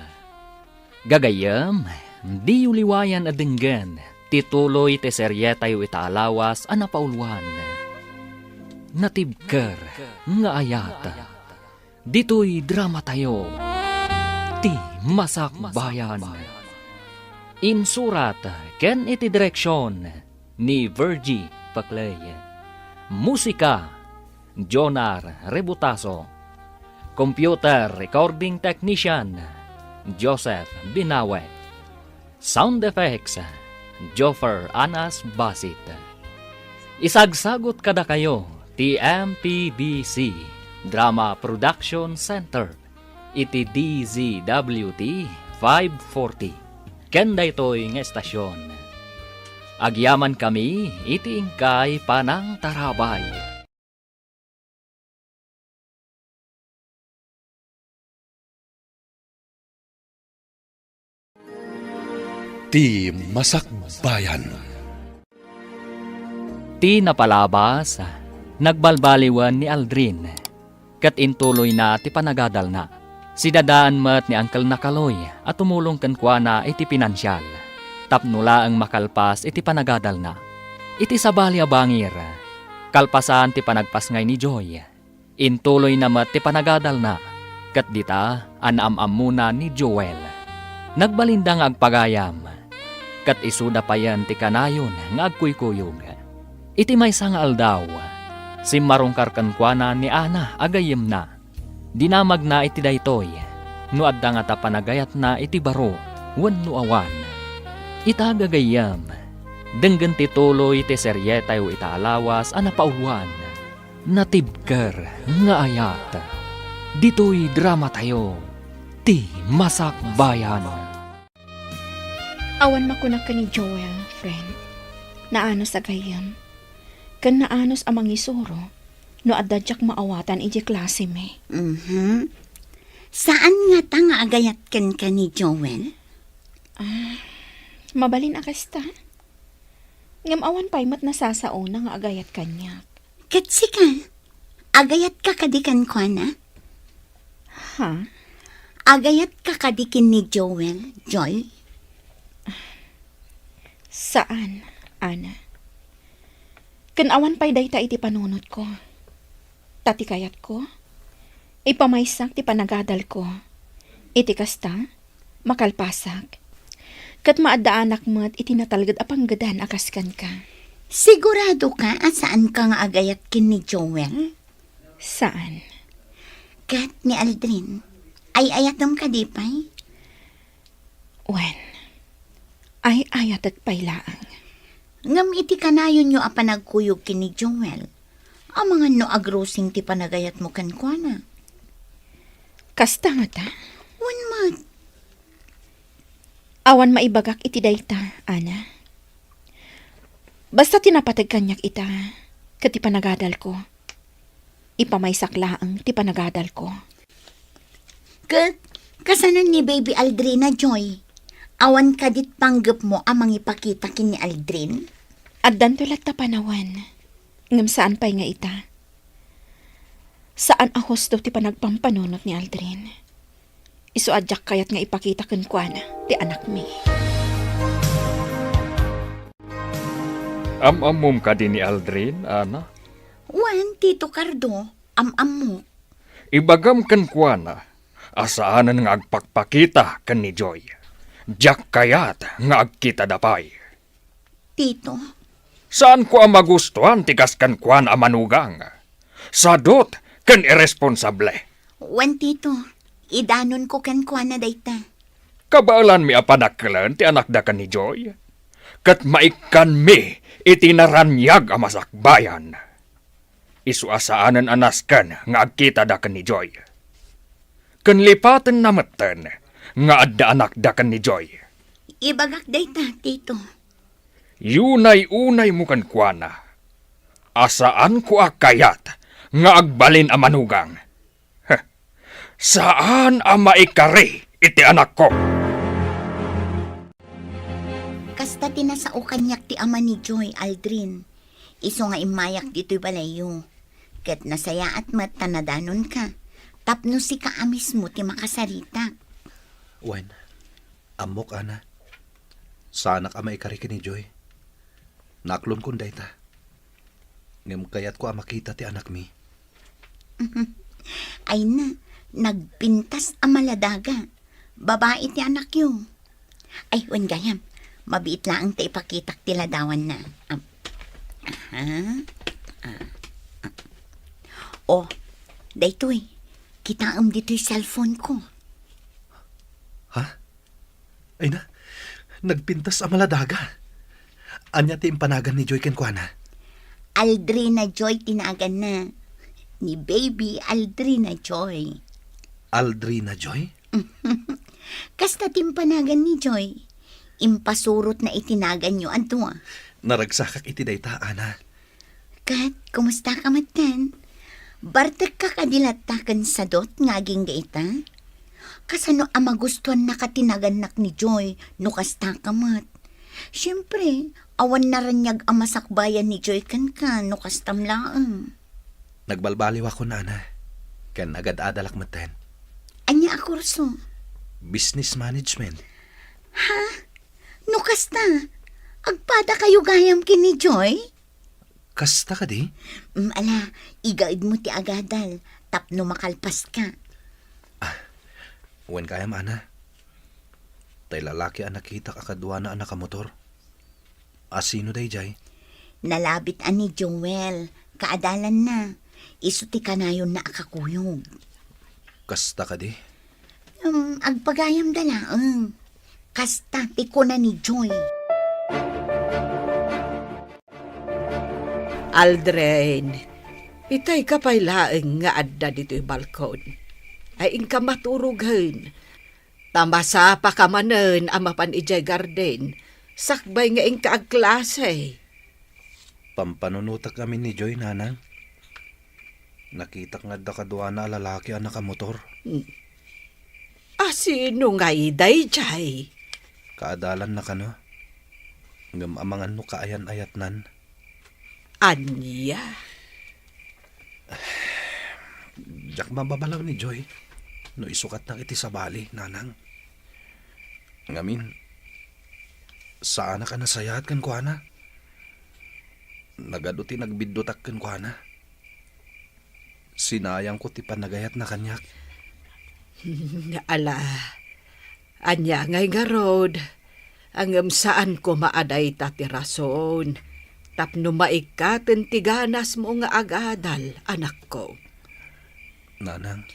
[SPEAKER 2] Gagayam, di uliwayan adenggan, tituloy te serye tayo itaalawas anapaulwan. Natibker, nga ayat. Dito'y drama tayo, ti Masak Bayan. Insurat ken iti direksyon ni Virgie Paclay. Musika, Jonar Rebutaso. Computer Recording Technician, Joseph Binawe. Sound Effects, Joffer Anas Basit. Isagsagot kada kayo, TMPBC, Drama Production Center, iti DZWT 540. Kenda ito'y nga estasyon. Agyaman kami, iti ingkay panang tarabay.
[SPEAKER 1] Ti Masakbayan.
[SPEAKER 2] Ti napalabas, nagbalbaliwan ni Aldrin. Kat intuloy na ti panagadal na. Si dadaan mat ni Uncle Nakaloy at tumulong kankwa na iti pinansyal. Tapnula ang makalpas iti panagadal na. Iti sabali abangir. Kalpasan ti panagpas ngay ni Joy. Intuloy na mat ti panagadal na. Kat dita, anam-am muna ni Joel. Nagbalindang agpagayam. Kat isuda pa yan ti kanayon nga agkuykuyog. Iti may nga aldaw. Si marungkar kankwana ni Ana agayem na. Dinamag na iti daytoy. No adda nga ta panagayat na iti baro. Wenno awan. Ita gagayam. Denggen ti tuloy ti seryeta o itaalawas ana pauluan. Natibker nga ayat. Dito'y drama tayo. Ti Masakbayan.
[SPEAKER 4] Awan makunak ka ni Joel, friend. Naanos agayam. Kan naanos amang isuro. No adadyak maawatan iti klase me.
[SPEAKER 7] Saan nga ta nga agayat ken ka ni Joel?
[SPEAKER 4] Mabalin akasta. Ngam awan pa'y mat nasasauna nga agayat kanyak.
[SPEAKER 7] Katsi ka, agayat ka kadikan ko na?
[SPEAKER 4] Ha?
[SPEAKER 7] Agayat ka kadikin ni Joel, Joy?
[SPEAKER 4] Saan, Ana? Kan awan pa'y dayta iti panunot ko. Tati kayat ko. Ipamaysak ti panagadal ko. Iti kasta, makalpasak. Kat maadaanak mo't iti natalgad apanggadan akaskan ka.
[SPEAKER 7] Sigurado ka saan ka nga agayat kin ni Joel?
[SPEAKER 4] Saan?
[SPEAKER 7] Kat ni Aldrin, ay ayatom ka di pa'y?
[SPEAKER 4] Wen, ay ayatat pa'y laang.
[SPEAKER 7] Ngam iti kanayon nyo apanagkuyog kin ni Joel. Ang mga no agrosing ti panagayat mo kankwana.
[SPEAKER 4] Kasta nga ta?
[SPEAKER 7] Wan mat.
[SPEAKER 4] Awan maibagak iti dayta, Ana. Basta tinapatag kanyak ita, kat ti panagadal ko. Ipamaysak laang ti panagadal ko.
[SPEAKER 7] Kat, kasanon ni Baby Aldrina, Joy? Awan kadit panggap mo amang ipakita kin ni Aldrin?
[SPEAKER 4] At dantulat ta panawan. Ngam saan pa'y nga ita? Saan ahos daw ti panagpampanunot ni Aldrin? Isu adyak kayat nga ipakita kenkwana ti anak mi.
[SPEAKER 6] Am-amum ka din ni Aldrin, Ana?
[SPEAKER 7] Wan, Tito Cardo, am-am mo.
[SPEAKER 6] Ibagam kan kuana, asaanan nga agpakpakita kan ni Joy. Jak kayat nga agkita dapay.
[SPEAKER 7] Tito,
[SPEAKER 6] Saan ko ang magustuhan tigas kan kuan amanugang? Sadot kan irresponsable.
[SPEAKER 7] wan Tito, idanon ko kankwana dayta.
[SPEAKER 6] Kabaalan mi apanaklan ti anak da kan ni Joy. Kat maikan mi itinaranyag ang masakbayan. Isuasaanan anaskan nga agkita da kan ni Joy. Kan lipaten namatan nga adda anak da kan ni Joy.
[SPEAKER 7] Ibagak dayta, Tito.
[SPEAKER 6] Yunay-unay mo kan kuana. Asaan ko akayat nga agbalin ang manugang? Heh, saan ang maikari iti anak ko?
[SPEAKER 7] Kasta tinasao kanyak ti ama ni Joy, Aldrin. Iso nga imayak dito'y balayo. Ket nasaya at matanadanon ka. Tapno si ka amis mo ti makasarita.
[SPEAKER 3] Wen, amok, Ana. Sana ka maikari ni Joy. Naklon kun dayta. Ngem kayat ko makita ti anak mi.
[SPEAKER 7] Ay na, nagpintas ang maladaga. Babae ti anak yo. Ay, wan gayam. Mabiit lang ta ipakitak tila dawan na. Oh, daytoy. Kitaam dito'y cellphone ko.
[SPEAKER 3] Ha? Ay na, nagpintas ang maladaga. Anya ti impanagan ni Joy kenkwana.
[SPEAKER 7] Aldrina Joy tinagan na. Ni baby Aldrina Joy.
[SPEAKER 3] Aldrina Joy?
[SPEAKER 7] Kasta timpanagan ni Joy. Impasurot na itinagan nyo anto.
[SPEAKER 3] Naragsakak iti dayta, Ana.
[SPEAKER 7] Kat, kumusta ka matan? Bartek ka kadilatakan sa dot ngaging gaita? Kasano ang magustuhan na katinaganak ni Joy no kasta ka mat? Siyempre, awan na ranyag ang masakbayan ni Joy kan no kastam laang.
[SPEAKER 3] Nagbalbaliw ako na, Ana. Kan agad adalak maten.
[SPEAKER 7] Anya akurso?
[SPEAKER 3] Business management.
[SPEAKER 7] No kasta? Agpada kayo gayam kini Joy?
[SPEAKER 3] Kasta ka di?
[SPEAKER 7] Ala, igaid mo ti agadal. Tapno makalpas ka.
[SPEAKER 3] Wen kayam, Ana. Tay lalaki ang nakita kakadwa na anak motor. Asino day jay?
[SPEAKER 7] Nalabit ani Joel. Kaadalan na. Isuti ka na yun na akakuyog.
[SPEAKER 3] Kasta ka di?
[SPEAKER 7] Agpagayam dalaang. Kasta tiko na ni Joy.
[SPEAKER 5] Aldrin, itay kapay laeng nga adda dito'y balkon. Ay inka maturughan. Tamasa pa kamanen amapan ijay garden. Sakbay nga inka ag klase.
[SPEAKER 3] Pampanunutak kami ni Joy, Nanang. Nakita nga da kadwa na lalaki ang nakamotor.
[SPEAKER 5] Sino nga iday jay?
[SPEAKER 3] Kaadalan na kano. Ngamamangan no kaayan-ayat nan.
[SPEAKER 5] Anya?
[SPEAKER 3] Jak mababalaw ni Joy. No isukat na iti sa bali, Nanang. Ngamin, saan ka nasayat kan kuana? Nagaduti nagbidutak kan kuana. Sinayang ko ti panagayat na kanyak.
[SPEAKER 5] Ala, anya ngay nga rod. Ang saan ko maaday tati rason. Tapno maikaten tiganas mo nga agadal, anak ko.
[SPEAKER 3] Nanang,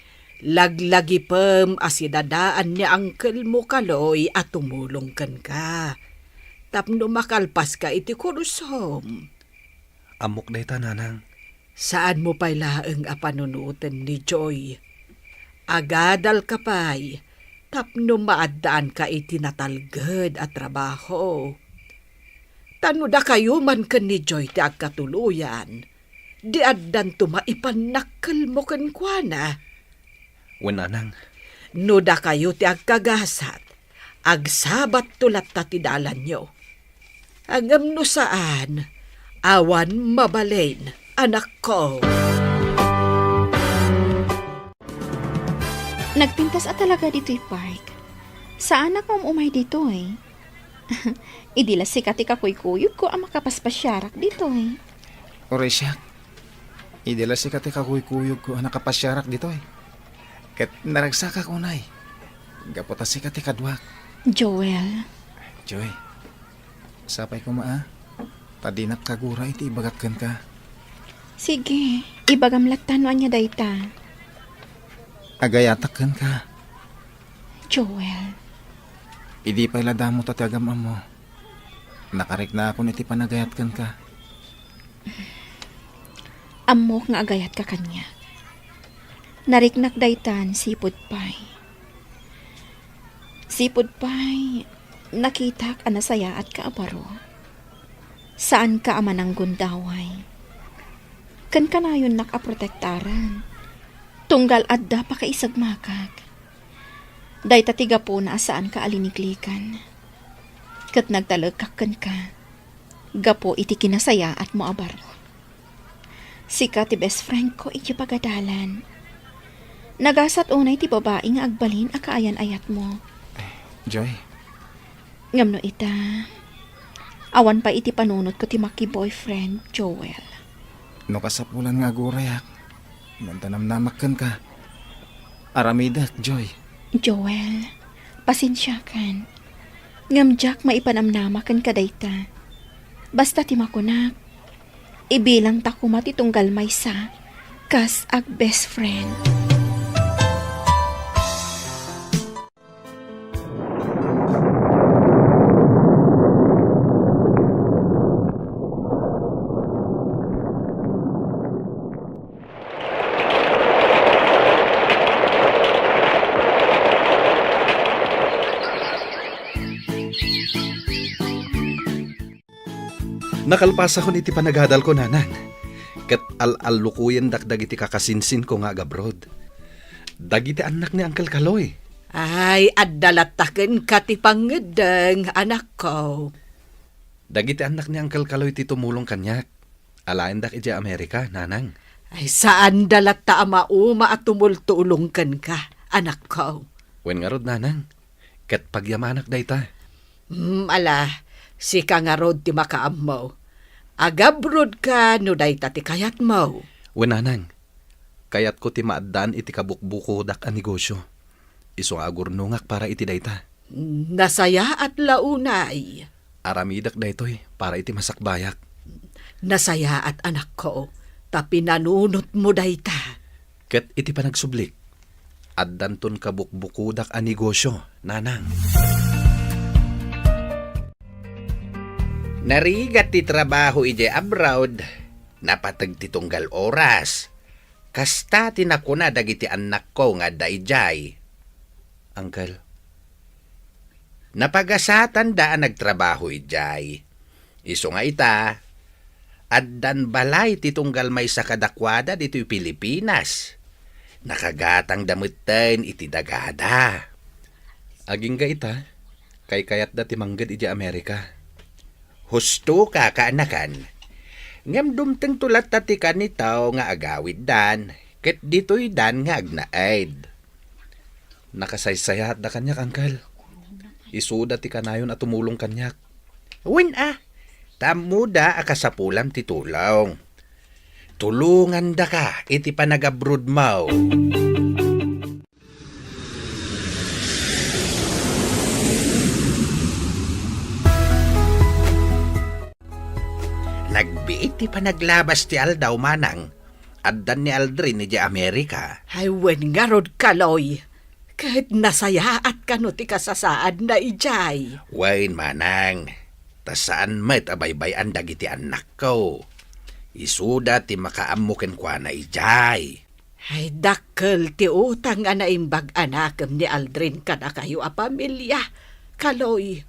[SPEAKER 5] Laglagi pem asidadaan ni angkel mo kaloy at tumulong kan ka. Tapno makalpas ka iti kurusom.
[SPEAKER 3] amok dayta, Nanang.
[SPEAKER 5] Saan mo pa'y laeng apanunutan ni Joy? Agadal ka pa'y, tapno maadaan ka iti natalged at trabaho. Tano da kayo man kan ni Joy ti agkatuluyan. Di addan tumaipanakkel mo kan kuana.
[SPEAKER 3] Wen, Nanang,
[SPEAKER 5] No da kayo ti agkagasat, agsabat tulat tatidalan nyo. Agam no saan, awan mabalain, anak ko.
[SPEAKER 4] Nagpintas at talaga dito'y park. Saan ako umay dito eh? Idila sikat ikakuy-kuyog ko ang makapaspasyarak dito eh.
[SPEAKER 10] Oray siya. Idila si kati kakuy-kuyog ko ang nakapasyarak dito eh. Kat naragsaka ko na eh. Gapota si kati kadwak.
[SPEAKER 4] Joel,
[SPEAKER 10] Joy, sapay ko maa. Padinak kagura iti ibagatkan ka.
[SPEAKER 4] sige, ibagamlatan niya dayta.
[SPEAKER 10] Agayatakkan ka.
[SPEAKER 4] Joel,
[SPEAKER 10] Idi pa'y ladamo tatagam mo. Nakarik na ako niti panagayatkan ka.
[SPEAKER 4] amok nga agayat ka kanya. Nariknak daytan sipod pay. Sipod pay, nakitak anasaya at kaabaro. Saan ka ama ng gundaway? Kan kanayon nakaprotektaran. Tunggal adda pa kaisag makag. Dayta tiga po na saan ka aliniklikan. Kat nagtalagkak ka. Gapo iti kinasaya at moabaro. Sika ti best friend ko iti pagadalan. Nagasat unay ti babae nga agbalin a kaayan-ayat mo.
[SPEAKER 10] Joy,
[SPEAKER 4] Ngamno ita. Awan pa iti panunot ko ti maki boyfriend, Joel.
[SPEAKER 10] no kasapulan nga gurayak. Nantanamnamakkan ka. Aramidak, Joy.
[SPEAKER 4] Joel, pasensya kan. Ngamjak maipanamnama kan kadayta. Basta ti makunak, ibilang takumat itong galmay sa kas ag best friend.
[SPEAKER 3] Nakalpasa ko iti panagadal ko, nanang. Kat al-alukuyan dakdag iti kakasinsin ko nga agabrod. Dagiti anak ni Uncle Kaloy.
[SPEAKER 5] Ay, addalataken ka ti pangedeng, anak ko.
[SPEAKER 3] Dagiti anak ni Uncle Kaloy ti tumulong kanyak. Alain dak iti Amerika, nanang.
[SPEAKER 5] Ay, saan dalat ta amauma at tumultulong ka, anak ko.
[SPEAKER 3] Wen nga rod, nanang. Kat pagyamanak dayta.
[SPEAKER 5] Ala, si ka nga rod ti makaam mo. Agabrod ka no dayta ti kayat mo.
[SPEAKER 3] Wen, nanang. Kayat ko ti maaddan iti kabukbuko dak a negosyo. Iso nga agurnungak para iti dayta.
[SPEAKER 5] Nasaya at launay.
[SPEAKER 3] Aramidak daytoy para iti masakbayak.
[SPEAKER 5] Nasaya at anak ko, tapi nanunot mo dayta.
[SPEAKER 3] Ket iti panagsublik. Addanton kabukbukudak a negosyo, nanang.
[SPEAKER 9] Narigat ti trabaho ije abroad, napatag ti tunggal oras. Kasta tinakuna dagiti anak ko nga dayjay.
[SPEAKER 3] Uncle,
[SPEAKER 9] Napagasatan daan nagtrabaho ijay. Iso nga ita, addan balay ti tunggal may sa kadakwada dito'y Pilipinas. Nakagatang damutten iti dagada.
[SPEAKER 3] aging ga ita, kay kayat dati manggad iti Amerika.
[SPEAKER 9] Husto ka kaanakan. Ngam dumteng tulat tati kanitaw nga agawid dan, ket dito'y dan nga agnaid.
[SPEAKER 3] Nakasaysayat da kanyak, Uncle. Isuda ti kanayon at tumulong kanyak.
[SPEAKER 9] Win tamuda akasapulam ti tulong. Tulungan da ka iti panagabrod mo. Nagbiit ti panaglabas ti aldaw manang. Addan ni Aldrin ni Amerika.
[SPEAKER 5] Ay, wen nga rod kaloy. Kahit nasaya at kano ti kasasaad na ijay.
[SPEAKER 9] Wain manang. Tasaan met abaybay dagiti anak ko. Isuda ti makaamuken kwa na ijay.
[SPEAKER 5] Ay, dakkel ti utang nga naimbag anakam ni Aldrin kada kayo a pamilya. Kaloy,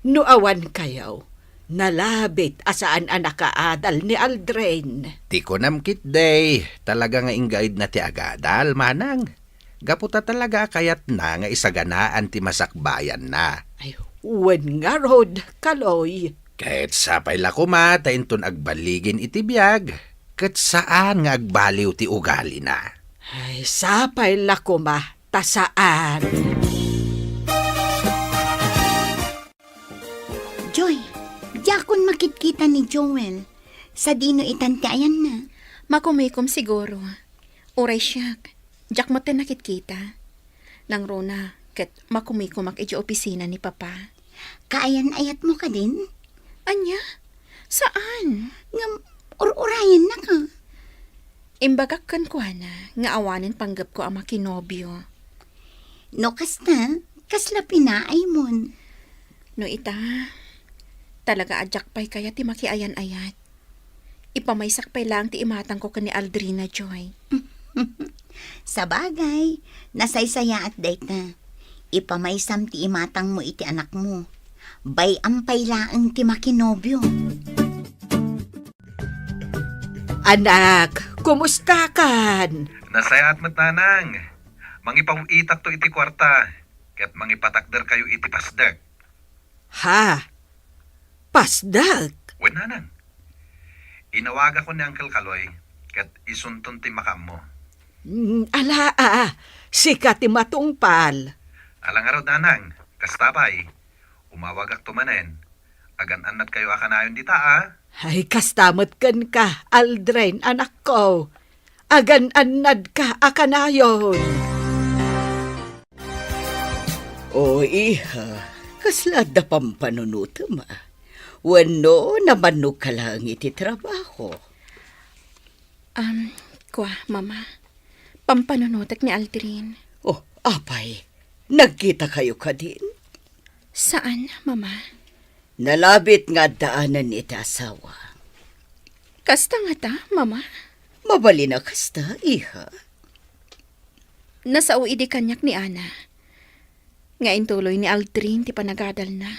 [SPEAKER 5] no awan kayo, nalabit asaan anak kaadal ni Aldrin.
[SPEAKER 9] Ti ko namkit day, talaga nga inggaid na ti agadal manang. Gaputa talaga kayat na nga isaganaan ti masakbayan na.
[SPEAKER 5] Ay, wen nga rod, kaloy.
[SPEAKER 9] Kahit sapay lakuma, tainton agbaligin iti biyag. Kat saan nga agbaliw ti ugali na.
[SPEAKER 5] Ay, sapay lakuma, tasaan.
[SPEAKER 7] Joy, yakon makitkita ni Joel. Sa dino itantayan na.
[SPEAKER 4] Makumikom siguro. Uray siyak. Jak mo nakitkita. Nang rona, ket makumikumak iti opisina ni Papa.
[SPEAKER 7] Kaayan-ayat mo ka din?
[SPEAKER 4] Anya? Saan?
[SPEAKER 7] Ngam, urayan na ka.
[SPEAKER 4] Imbagak kan ko na, nga awanin panggap ko ang makinobyo.
[SPEAKER 7] No kasta, kasla pinaay mon.
[SPEAKER 4] No ita, talaga adyak pa'y kaya ti makiayan-ayat. Ipamaysak pa'y lang ti imatang ko ka ni Aldrina Joy.
[SPEAKER 7] Sa bagay, nasaysaya at dayta. Ipamaysam ti imatang mo iti anak mo. Bay ampay laang ti makinobyo.
[SPEAKER 5] Anak, kumusta kan?
[SPEAKER 3] Nasayat mat, nanang. Mangipawitak to iti kwarta. Ket mangipatakder kayo iti pasdag.
[SPEAKER 5] Ha? Pasdag?
[SPEAKER 3] Wen, nanang. Inawaga ko ni Uncle Kaloy. Ket isunton ti makam mo.
[SPEAKER 5] Sika ti matungpal.
[SPEAKER 3] Alang araw, nanang. Kastabay. Umawagak tumanen. Agan-anat kayo akanayon dita,
[SPEAKER 5] Ay, kastamot kan ka, Aldrin, anak ko. Agan-anad ka, akanayon.
[SPEAKER 8] O iha, Kaslada pampanunuto ma. Wano naman no ka lang iti trabaho.
[SPEAKER 4] Mama. Pampanunutak ni Aldrin.
[SPEAKER 8] Oh, apay, nagkita kayo ka din?
[SPEAKER 4] Saan, Mama?
[SPEAKER 8] Nalabit nga daanan iti asawa.
[SPEAKER 4] Kasta nga ta, Mama?
[SPEAKER 8] Mabali na kasta, iha.
[SPEAKER 4] Nasa uidi kanyak ni Ana. Ngayon tuloy ni Aldrin ti panagadal na.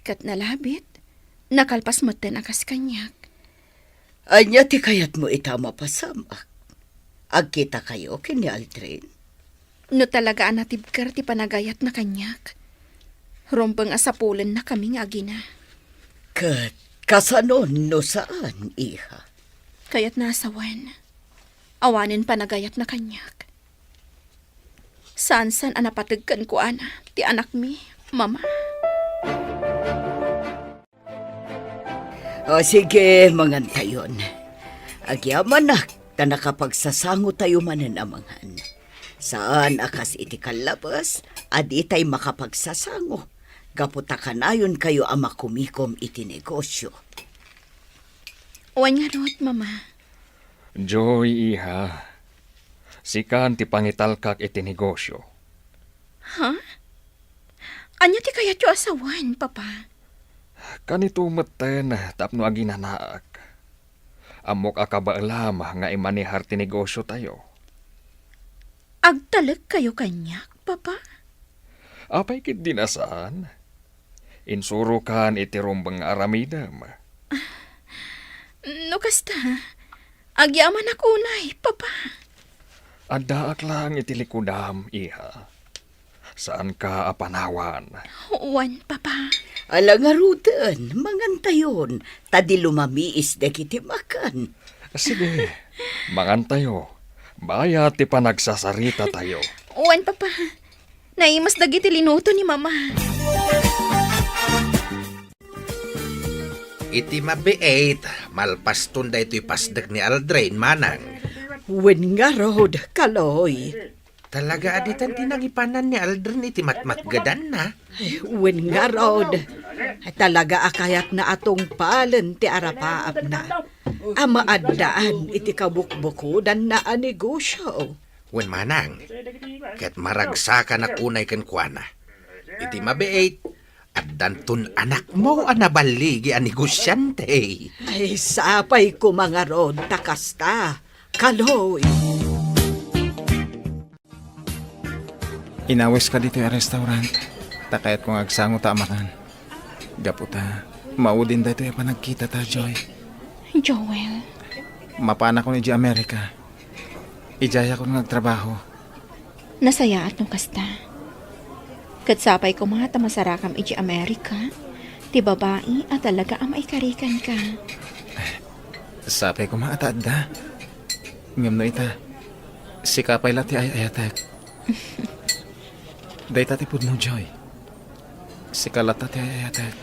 [SPEAKER 4] Kat nalabit, nakalpas mo ten akas kanyak.
[SPEAKER 8] Anya ti kayat mo itama pasamak. Agkita kayo kini Aldrin.
[SPEAKER 4] No talaga anatibkar ti panagayat na kanyak. Rompang asapulan na kaming agina.
[SPEAKER 8] Kat kasanon no saan, iha?
[SPEAKER 4] Kaya't nasawan. Awanin panagayat na kanyak. Saan-san anapatagkan ko, Ana, ti anak mi, Mama.
[SPEAKER 8] O sige, mangantayon. Agyaman na, ta nakapagsasango tayo mananamangan. Saan akas iti kalabas, adi tay makapagsasango. Gaputa kanayon kayo ang makumikom iti negosyo.
[SPEAKER 4] Uwan nga rot, Mama.
[SPEAKER 6] Joy, iha. Sikan ti pangitalkak iti negosyo.
[SPEAKER 4] Ha? Anya ti kayat yu asawan, Papa?
[SPEAKER 6] Kanito maten tapno aginanaak. Amok akabaalam nga imanihar ti negosyo tayo.
[SPEAKER 4] Agtalag kayo kanyak, Papa?
[SPEAKER 6] Apay kit dinasaan. Insuro kan iti rumbang aramidam.
[SPEAKER 4] No kasta, agyaman ako unay, Papa.
[SPEAKER 6] Adaak lang iti likudam, iha. Saan ka apanawan?
[SPEAKER 4] Uwan, Papa.
[SPEAKER 8] Alangarutan, mangantayon, tadi lumamiis de kiti makan.
[SPEAKER 6] Sige, mangantayo. Baya ti panagsasarita tayo.
[SPEAKER 4] Uwan, Papa. Naimas dagiti linuto ni Mama.
[SPEAKER 9] Iti mabiait, malpaston da ito'y pasdag ni Aldrin, manang.
[SPEAKER 5] Wen nga rod, kaloy.
[SPEAKER 9] Talaga aditan tinangipanan ni Aldrin iti matmatgadan na.
[SPEAKER 5] Wen nga rod. Talaga akayat na atong palen ti arapaap na. Amaadaan iti kabukbukudan na a negosyo.
[SPEAKER 9] Wen manang, ket maragsa ka na kunay ken kuana. Iti mabiait, at dantun anak mo anabaligi a negosyante.
[SPEAKER 5] Ay, sapay ko mga rod, takasta. Kaloy.
[SPEAKER 10] Inawis ka dito yung restaurant. Takayat kong agsango ta amakan. Gaputa, maudin da ito yung panagkita ta, Joy.
[SPEAKER 4] Joel.
[SPEAKER 10] Mapana ko ni Di Amerika. Ijaya ko nagtrabaho.
[SPEAKER 4] Nasaya at nung kasta. Katsapay ko mga tamasarakam iji Amerika. Ti babae at talaga ang maikarikan ka.
[SPEAKER 10] Sapay ko maataad da. Ngam no ita. Sikapay lati ay ayatek. Day tatipod mo, Joy. Sikalat tati ay ayatek.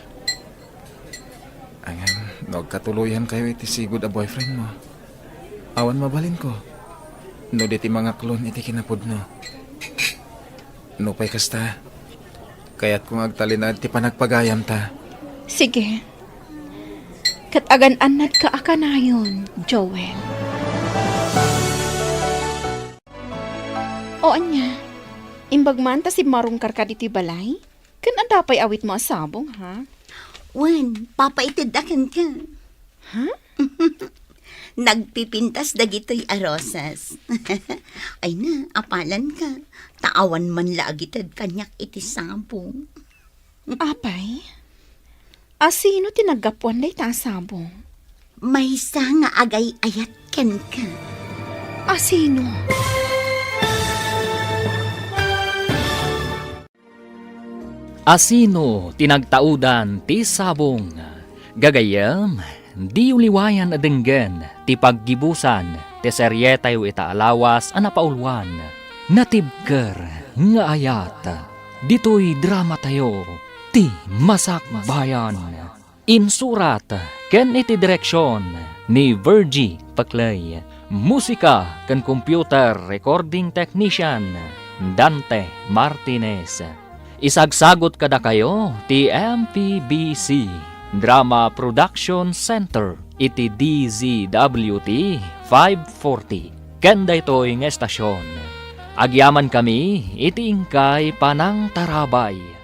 [SPEAKER 10] Angan, nagkatuluyan kayo iti sigud a boyfriend mo. Awan mabalin ko. No diti mga klon iti kinapod no. No pay kasta. Kaya't kung agtalinad ti panagpagayam ta.
[SPEAKER 4] Sige. Katagan-anad ka akanayon, Joel. O anya, imbagman ta si marungkar ka diti balay? Kan andapay awit mo asabong, ha?
[SPEAKER 7] Wen, papaitidakan ka.
[SPEAKER 4] Ha?
[SPEAKER 7] Nagpipintas dagitoy arosas. Ay na, apalan ka. Taawan man laagitad kanyak iti sabong.
[SPEAKER 4] Apay? Asino tinagapuan na ita sabong?
[SPEAKER 7] May isa nga agay ayat ken ka.
[SPEAKER 4] Asino?
[SPEAKER 2] Asino tinagtaudan ti sabong. Gagayam, di uliwayan adenggen ti paggibusan ti seryetayo itaalawas a napaulwan. Natibker nga ayat. Dito'y drama tayo ti Masak Bayan. Insurat ken iti direksyon ni Virgie Paclay. Musika ken computer recording technician Dante Martinez. Isagsagot kada kayo ti MPBC Drama Production Center iti DZWT 540 ken daytoy nga estasyon. Agyaman kami iti ingkay Panang Tarabay.